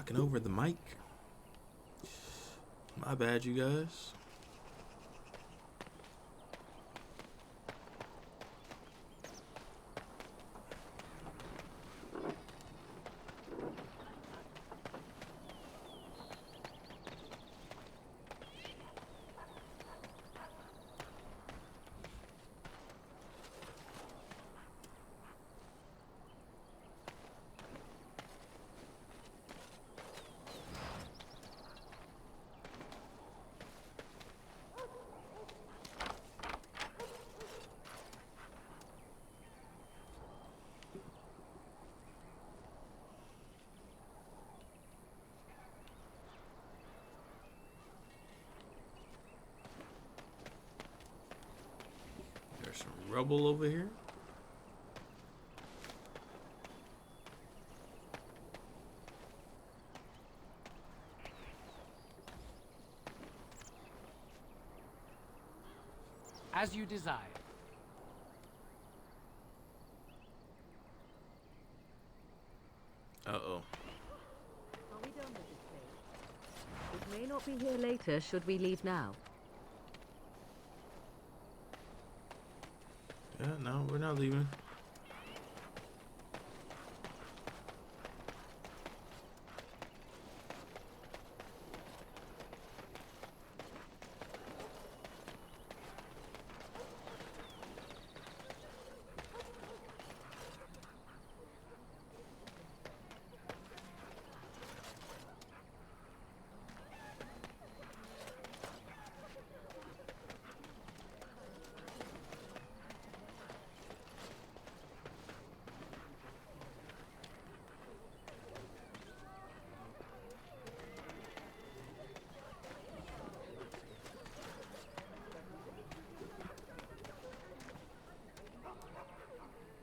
knocking over the mic. My bad, you guys. There's some rubble over here. As you desire. Uh-oh. Are we done with this place? It may not be here later, should we leave now? Yeah, no, we're not leaving.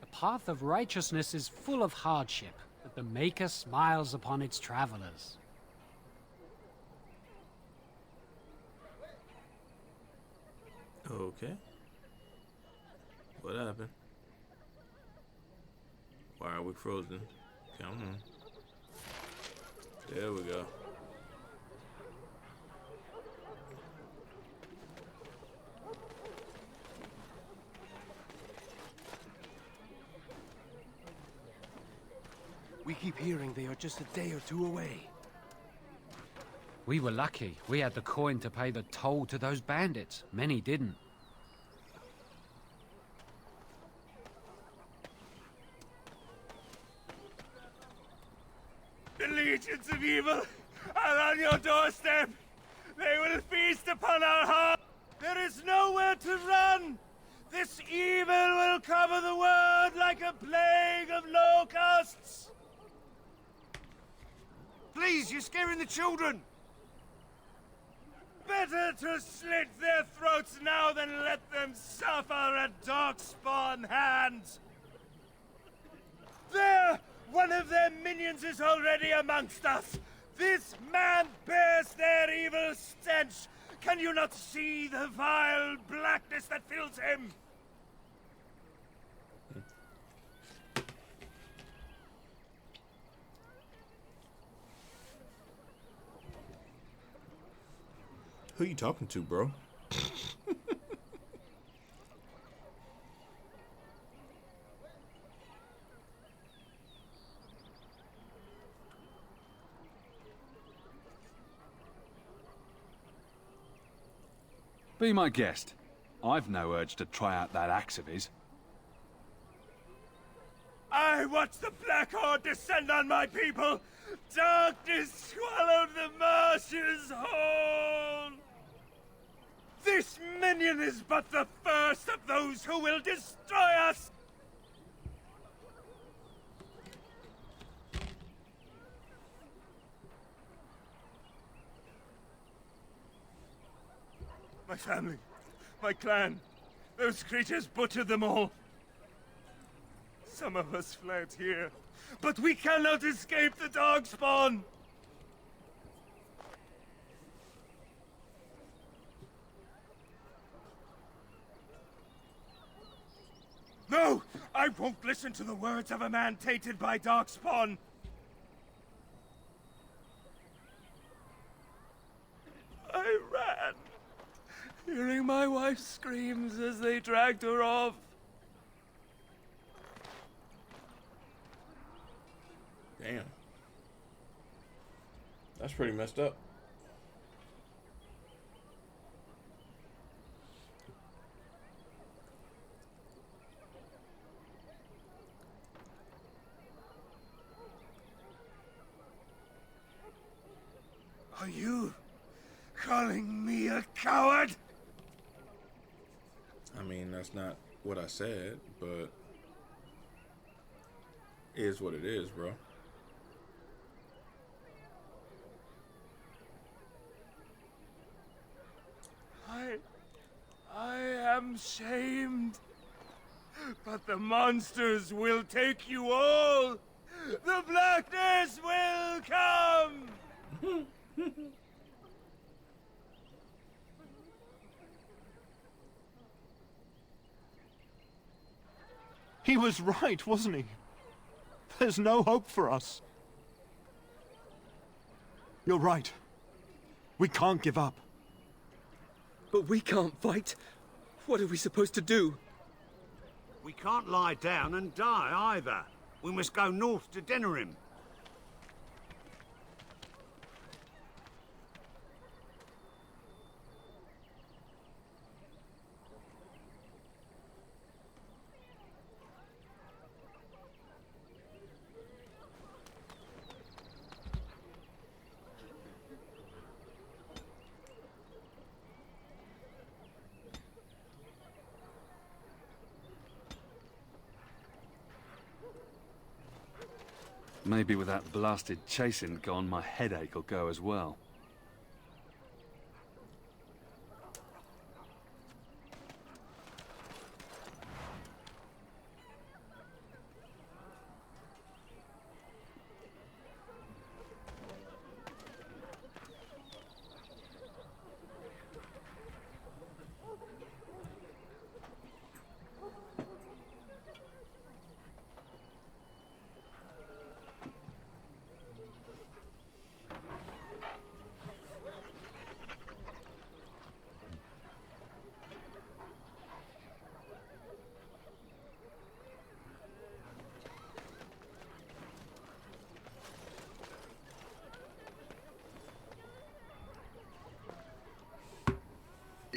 The path of righteousness is full of hardship, but the Maker smiles upon its travelers. Okay. What happened? Why are we frozen? Come on. There we go. We keep hearing they are just a day or two away. We were lucky. We had the coin to pay the toll to those bandits. Many didn't. The legions of evil are on your doorstep. They will feast upon our hearts. There is nowhere to run. This evil will cover the world like a plague of locusts. Please, you're scaring the children. Better to slit their throats now than let them suffer at Darkspawn hands. There! One of their minions is already amongst us. This man bears their evil stench. Can you not see the vile blackness that fills him? Who you talking to, bro? Be my guest. I've no urge to try out that axe of his. I watched the Black Horde descend on my people. Darkness swallowed the marshes whole. This minion is but the first of those who will destroy us. My family, my clan, those creatures butchered them all. Some of us fled here, but we cannot escape the Darkspawn. No! I won't listen to the words of a man tainted by Darkspawn! hearing my wife's screams as they dragged her off. Damn. That's pretty messed up. Are you calling me a coward? I mean, that's not what I said, but it is what it is, bro. I am shamed. But the monsters will take you all. The blackness will come. He was right, wasn't he? There's no hope for us. You're right. We can't give up. But we can't fight. What are we supposed to do? We can't lie down and die either. We must go north to Denerim. Maybe with that blasted Chasind gone, my headache will go as well.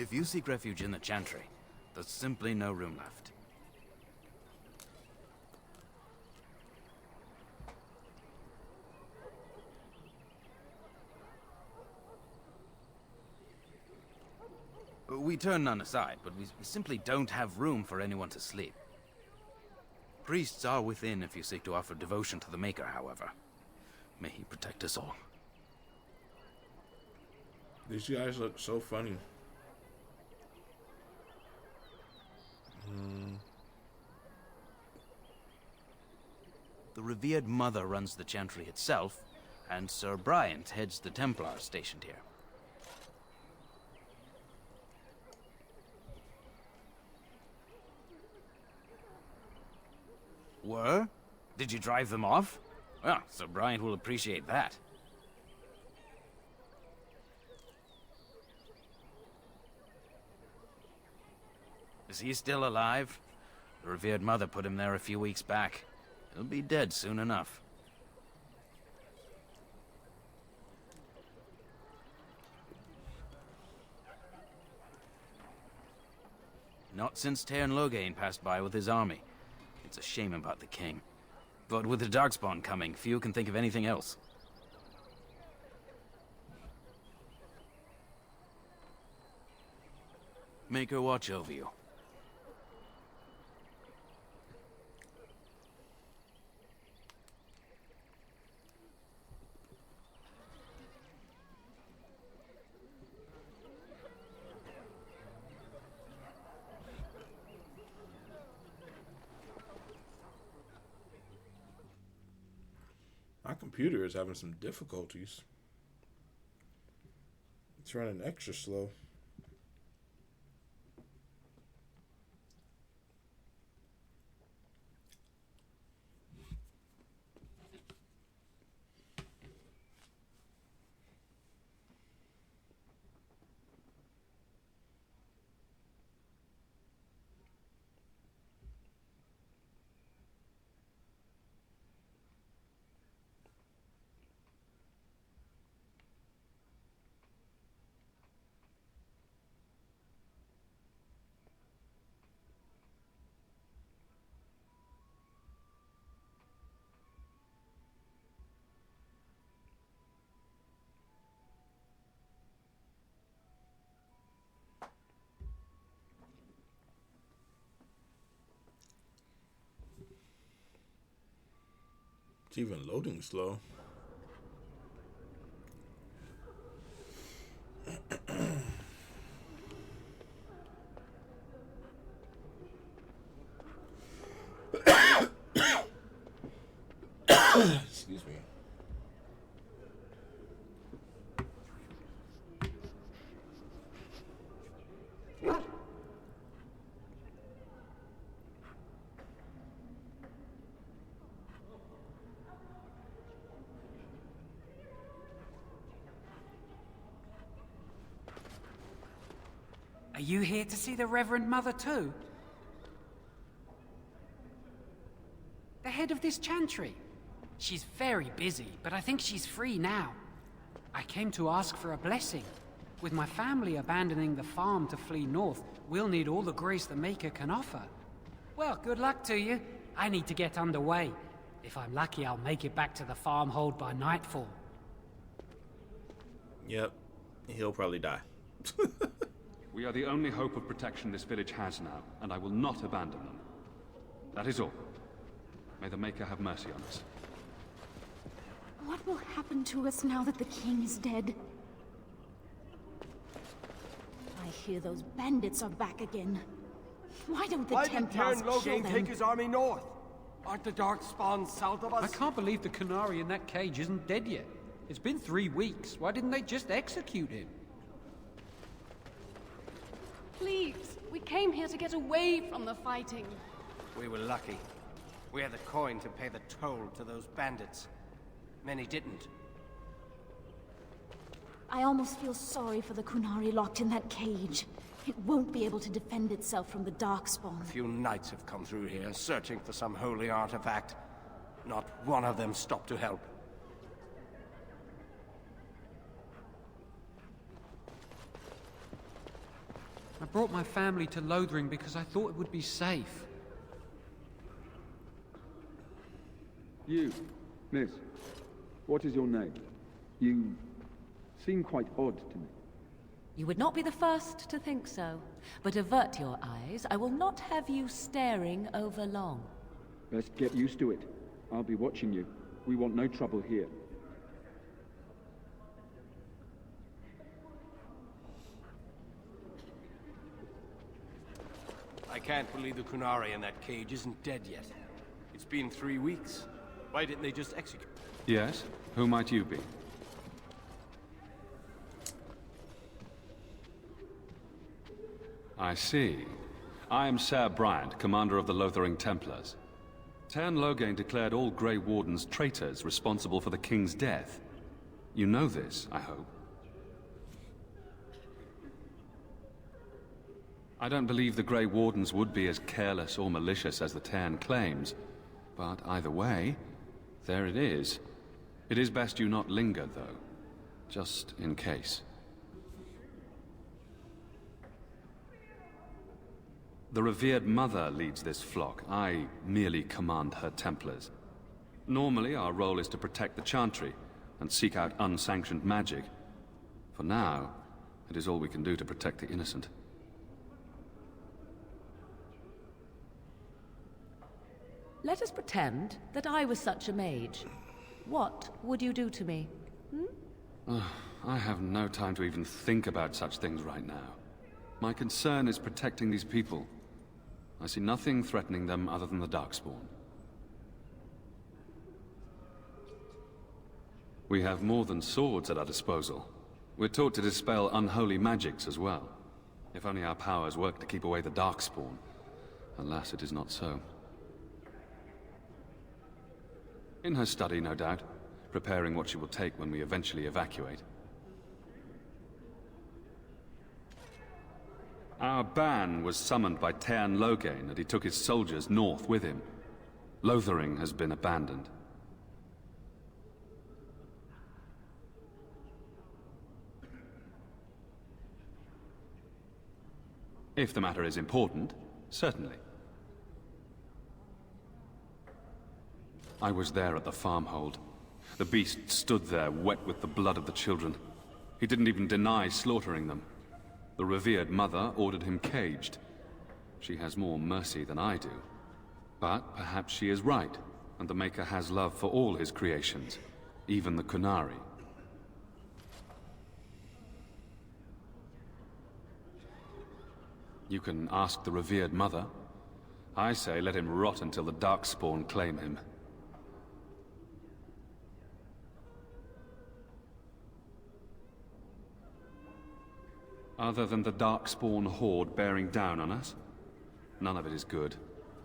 If you seek refuge in the Chantry, there's simply no room left. We turn none aside, but we simply don't have room for anyone to sleep. Priests are within if you seek to offer devotion to the Maker, however. May he protect us all. These guys look so funny. The Revered Mother runs the Chantry itself, and Ser Bryant heads the Templars stationed here. Were? Did you drive them off? Well, Ser Bryant will appreciate that. Is he still alive? The Revered Mother put him there a few weeks back. He'll be dead soon enough. Not since Tairn Loghain passed by with his army. It's a shame about the king. But with the Darkspawn coming, few can think of anything else. Make her watch over you. My computer is having some difficulties. It's running extra slow. It's even loading slow. Excuse me. Are you here to see the Revered Mother too? The head of this Chantry. She's very busy, but I think she's free now. I came to ask for a blessing. With my family abandoning the farm to flee north, we'll need all the grace the Maker can offer. Well, good luck to you. I need to get underway. If I'm lucky, I'll make it back to the farmhold by nightfall. Yep, he'll probably die. We are the only hope of protection this village has now, and I will not abandon them. That is all. May the Maker have mercy on us. What will happen to us now that the king is dead? I hear those bandits are back again. Why don't the Templars kill them? Take his army north? Aren't the Darkspawn south of us? I can't believe the Canary in that cage isn't dead yet. It's been 3 weeks. Why didn't they just execute him? Please, we came here to get away from the fighting. We were lucky. We had the coin to pay the toll to those bandits. Many didn't. I almost feel sorry for the Kunari locked in that cage. It won't be able to defend itself from the Darkspawn. A few knights have come through here, searching for some holy artifact. Not one of them stopped to help. I brought my family to Lothering because I thought it would be safe. You, miss, what is your name? You seem quite odd to me. You would not be the first to think so. But avert your eyes. I will not have you staring over long. Best get used to it. I'll be watching you. We want no trouble here. I can't believe the Kunari in that cage isn't dead yet. It's been 3 weeks. Why didn't they just execute? Yes? Who might you be? I see. I am Ser Bryant, commander of the Lothering Templars. Tern Loghain declared all Grey Wardens traitors responsible for the king's death. You know this, I hope. I don't believe the Grey Wardens would be as careless or malicious as the Tern claims. But either way, there it is. It is best you not linger, though. Just in case. The Revered Mother leads this flock. I merely command her Templars. Normally, our role is to protect the Chantry and seek out unsanctioned magic. For now, it is all we can do to protect the innocent. Let us pretend that I was such a mage. What would you do to me? I have no time to even think about such things right now. My concern is protecting these people. I see nothing threatening them other than the Darkspawn. We have more than swords at our disposal. We're taught to dispel unholy magics as well. If only our powers work to keep away the Darkspawn. Alas, it is not so. In her study, no doubt, preparing what she will take when we eventually evacuate. Our ban was summoned by Tern Loghain, and he took his soldiers north with him. Lothering has been abandoned. If the matter is important, certainly. I was there at the farmhold. The beast stood there, wet with the blood of the children. He didn't even deny slaughtering them. The Revered Mother ordered him caged. She has more mercy than I do. But perhaps she is right. and the Maker has love for all his creations, even the Kunari. You can ask the Revered Mother. I say let him rot until the Darkspawn claim him. Other than the Darkspawn horde bearing down on us, none of it is good.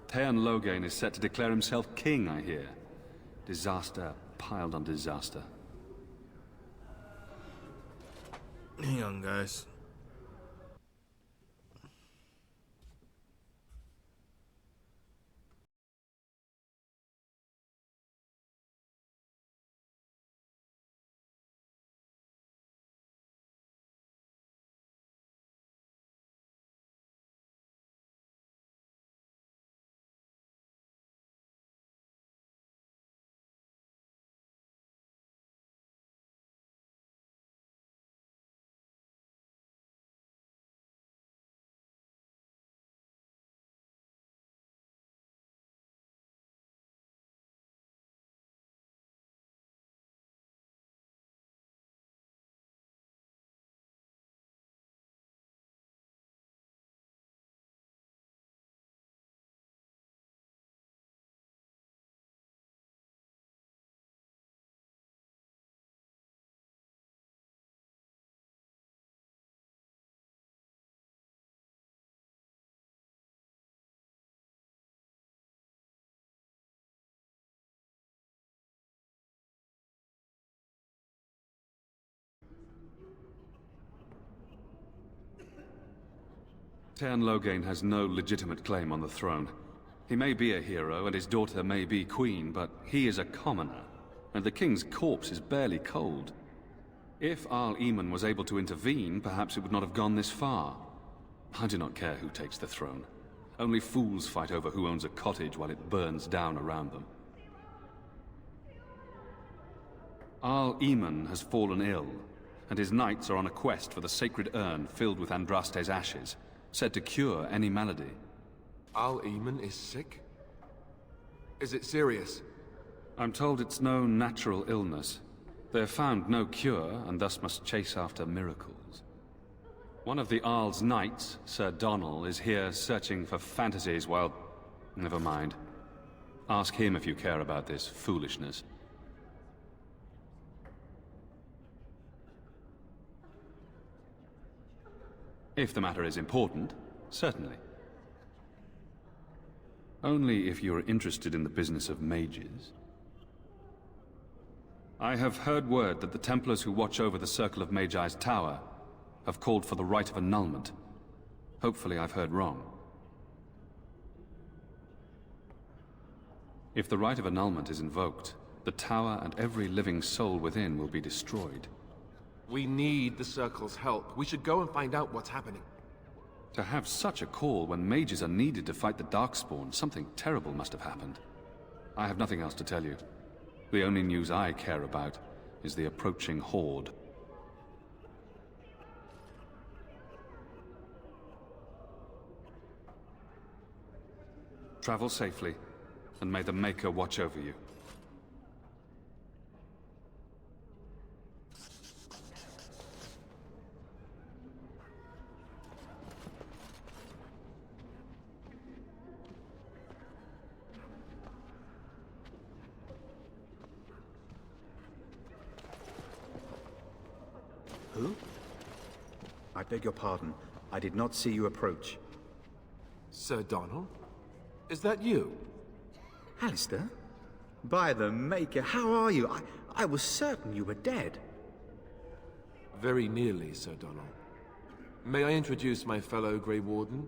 Teyrn Loghain is set to declare himself king, I hear. Disaster piled on disaster. Hang on, guys. Teyrn Loghain has no legitimate claim on the throne. He may be a hero, and his daughter may be queen, but he is a commoner, and the king's corpse is barely cold. If Arl Eamon was able to intervene, perhaps it would not have gone this far. I do not care who takes the throne. Only fools fight over who owns a cottage while it burns down around them. Arl Eamon has fallen ill, and his knights are on a quest for the sacred urn filled with Andraste's ashes, said to cure any malady. Arl Eamon is sick? Is it serious? I'm told it's no natural illness. They have found no cure, and thus must chase after miracles. One of the Arl's knights, Ser Donnel, is here searching for fantasies while... Never mind. Ask him if you care about this foolishness. If the matter is important, certainly. Only if you are interested in the business of mages. I have heard word that the Templars who watch over the Circle of Magi's tower have called for the Right of Annulment. Hopefully I've heard wrong. If the Right of Annulment is invoked, the tower and every living soul within will be destroyed. We need the Circle's help. We should go and find out what's happening. To have such a call when mages are needed to fight the Darkspawn, something terrible must have happened. I have nothing else to tell you. The only news I care about is the approaching horde. Travel safely, and may the Maker watch over you. Who? I beg your pardon. I did not see you approach. Ser Donnel? Is that you? Alistair? By the Maker, how are you? I was certain you were dead. Very nearly, Ser Donnel. May I introduce my fellow Grey Warden?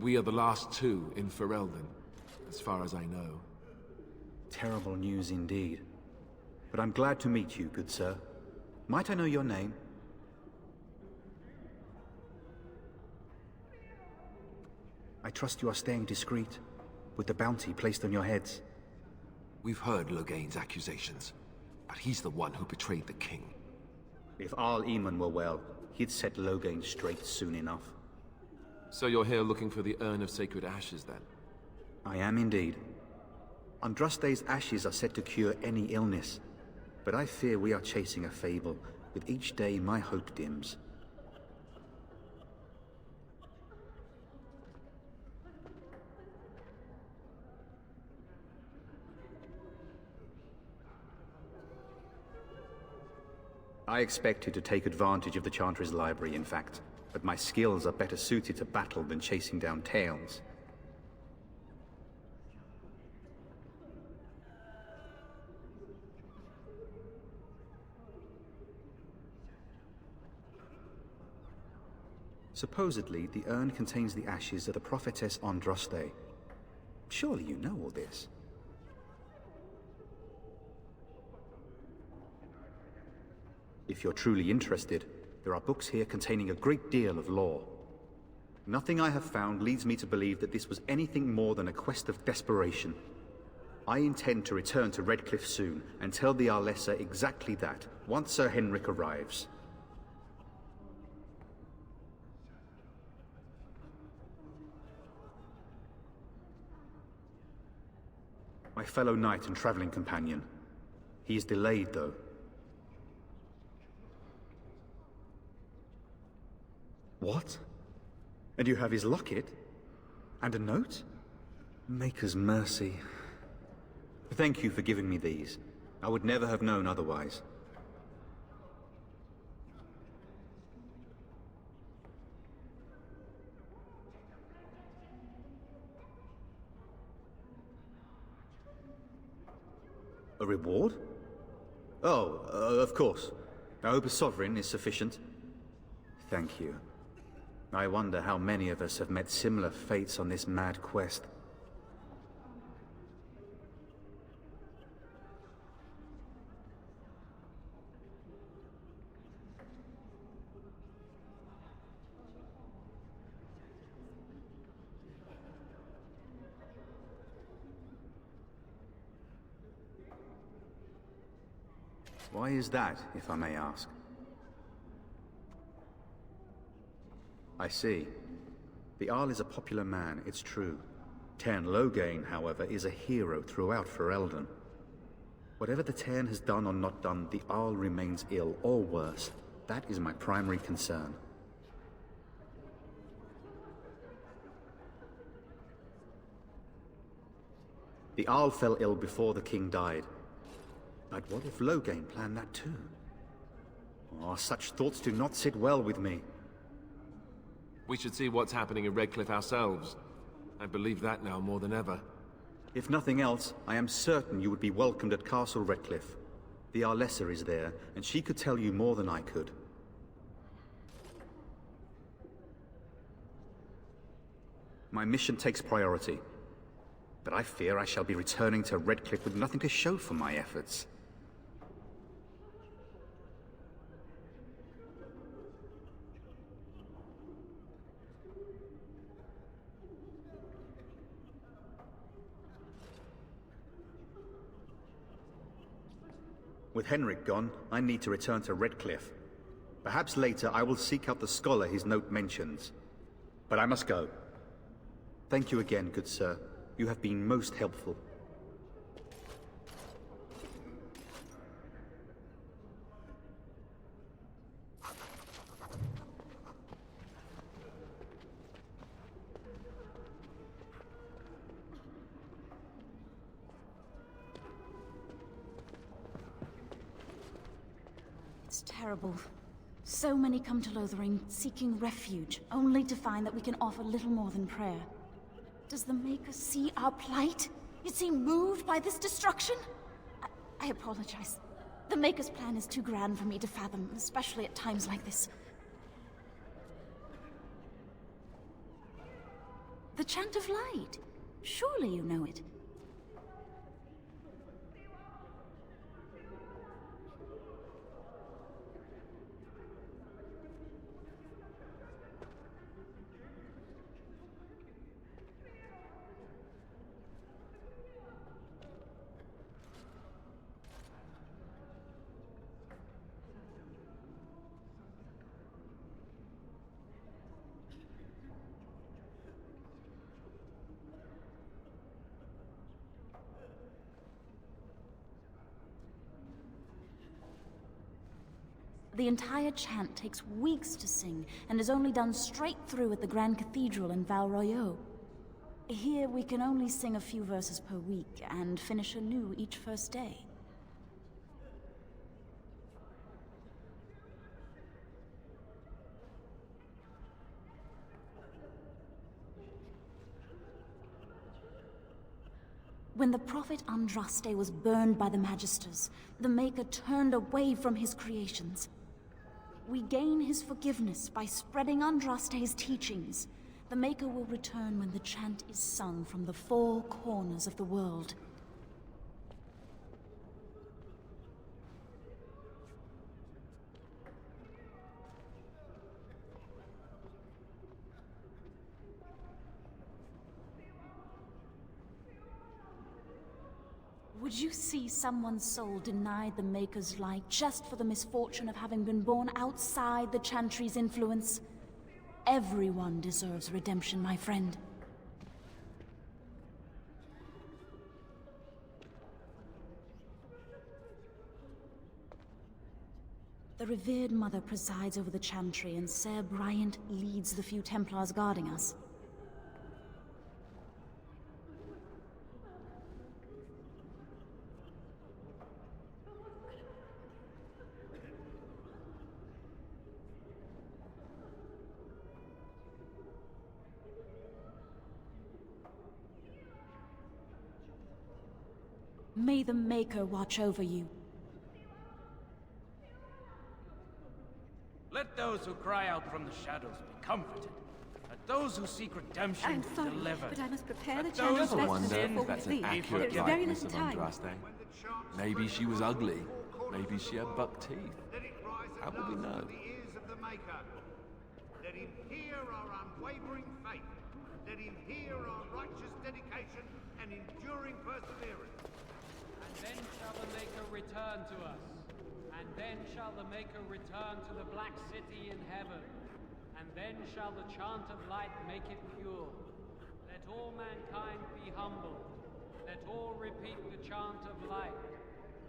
We are the last two in Ferelden, as far as I know. Terrible news indeed. But I'm glad to meet you, good sir. Might I know your name? I trust you are staying discreet, with the bounty placed on your heads. We've heard Loghain's accusations, but he's the one who betrayed the king. If Arl Eamon were well, he'd set Loghain straight soon enough. So you're here looking for the Urn of Sacred Ashes, then? I am indeed. Andraste's ashes are said to cure any illness, but I fear we are chasing a fable. With each day, my hope dims. I expected to take advantage of the Chantry's library, in fact, but my skills are better suited to battle than chasing down tales. Supposedly, the urn contains the ashes of the prophetess Andraste. Surely you know all this. If you're truly interested, there are books here containing a great deal of lore. Nothing I have found leads me to believe that this was anything more than a quest of desperation. I intend to return to Redcliffe soon and tell the Arlessa exactly that, once Sir Henrik arrives. My fellow knight and traveling companion. He is delayed, though. What? And you have his locket? And a note? Maker's mercy. Thank you for giving me these. I would never have known otherwise. A reward? Oh, of course. I hope a sovereign is sufficient. Thank you. I wonder how many of us have met similar fates on this mad quest. Why is that, if I may ask? I see. The Arl is a popular man, it's true. Tairn Loghain, however, is a hero throughout Ferelden. Whatever the Tairn has done or not done, the Arl remains ill, or worse. That is my primary concern. The Arl fell ill before the king died. But what if Loghain planned that too? Oh, such thoughts do not sit well with me. We should see what's happening in Redcliffe ourselves. I believe that now more than ever. If nothing else, I am certain you would be welcomed at Castle Redcliffe. The Arlessa is there, and she could tell you more than I could. My mission takes priority, but I fear I shall be returning to Redcliffe with nothing to show for my efforts. With Henrik gone, I need to return to Redcliffe. Perhaps later I will seek out the scholar his note mentions. But I must go. Thank you again, good sir. You have been most helpful. It's terrible. So many come to Lothering, seeking refuge, only to find that we can offer little more than prayer. Does the Maker see our plight? Is he moved by this destruction? I apologize. The Maker's plan is too grand for me to fathom, especially at times like this. The Chant of Light. Surely you know it. The entire chant takes weeks to sing, and is only done straight through at the Grand Cathedral in Val Royeaux. Here we can only sing a few verses per week, and finish anew each first day. When the prophet Andraste was burned by the Magisters, the Maker turned away from his creations. We gain his forgiveness by spreading Andraste's teachings. The Maker will return when the chant is sung from the four corners of the world. Would you see someone's soul denied the Maker's light just for the misfortune of having been born outside the Chantry's influence? Everyone deserves redemption, my friend. The Revered Mother presides over the Chantry, and Ser Bryant leads the few Templars guarding us. May the Maker watch over you. Let those who cry out from the shadows be comforted. Let those who seek redemption be delivered. But I must prepare the I chant wonder if that's an accurate There's very likeness little of time. Andraste. Maybe she was ugly. Maybe she had buck teeth. How would we know? Let him hear our unwavering faith. Let him hear our righteous dedication and enduring perseverance. And then shall the Maker return to us. And then shall the Maker return to the Black City in heaven. And then shall the chant of light make it pure. Let all mankind be humble. Let all repeat the chant of light.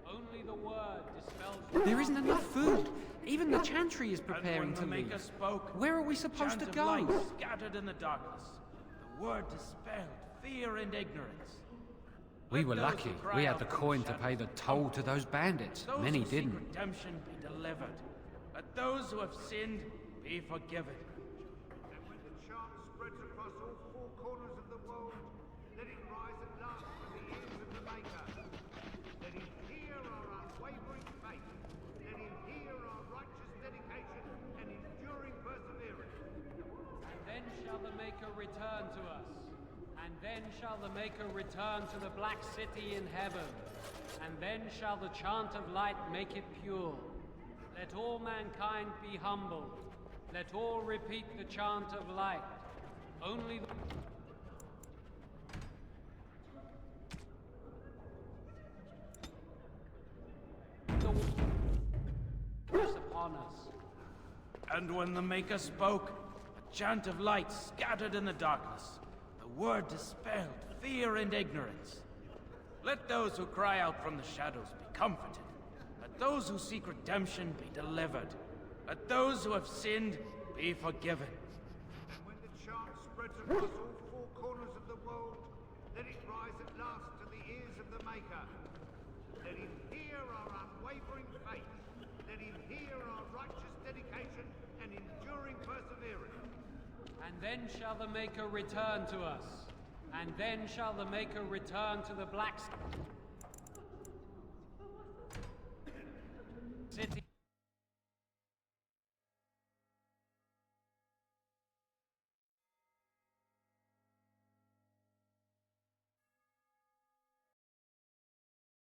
Only the word dispels... There isn't enough food. Even the Chantry is preparing to And when the leave. Maker spoke, Where are we supposed to chant of go? light scattered in the darkness. The word dispelled fear and ignorance. We were Let those lucky. who cry We had out the from coin to shadows pay the be toll to comforted. those bandits. Those Many who seek didn't. redemption be delivered. Let those who have sinned be forgiven. And when the chant spreads across all four corners of the world, let it rise at last to the ears of the Maker. Let him hear our unwavering faith. Let him hear our righteous dedication and enduring perseverance. And then shall the Maker return to us. And then shall the Maker return to the Black City in heaven. And then shall the chant of light make it pure. Let all mankind be humble. Let all repeat the chant of light. Only the is upon us. And when the Maker spoke, a chant of light scattered in the darkness. The word dispelled fear and ignorance. Let those who cry out from the shadows be comforted. Let those who seek redemption be delivered. Let those who have sinned be forgiven. And when the chant spreads across all four corners of the world, let it rise at last to the ears of the Maker. Let him hear our unwavering faith. Let him hear our righteous dedication and enduring perseverance. And then shall the Maker return to us. And then shall the Maker return to the Black...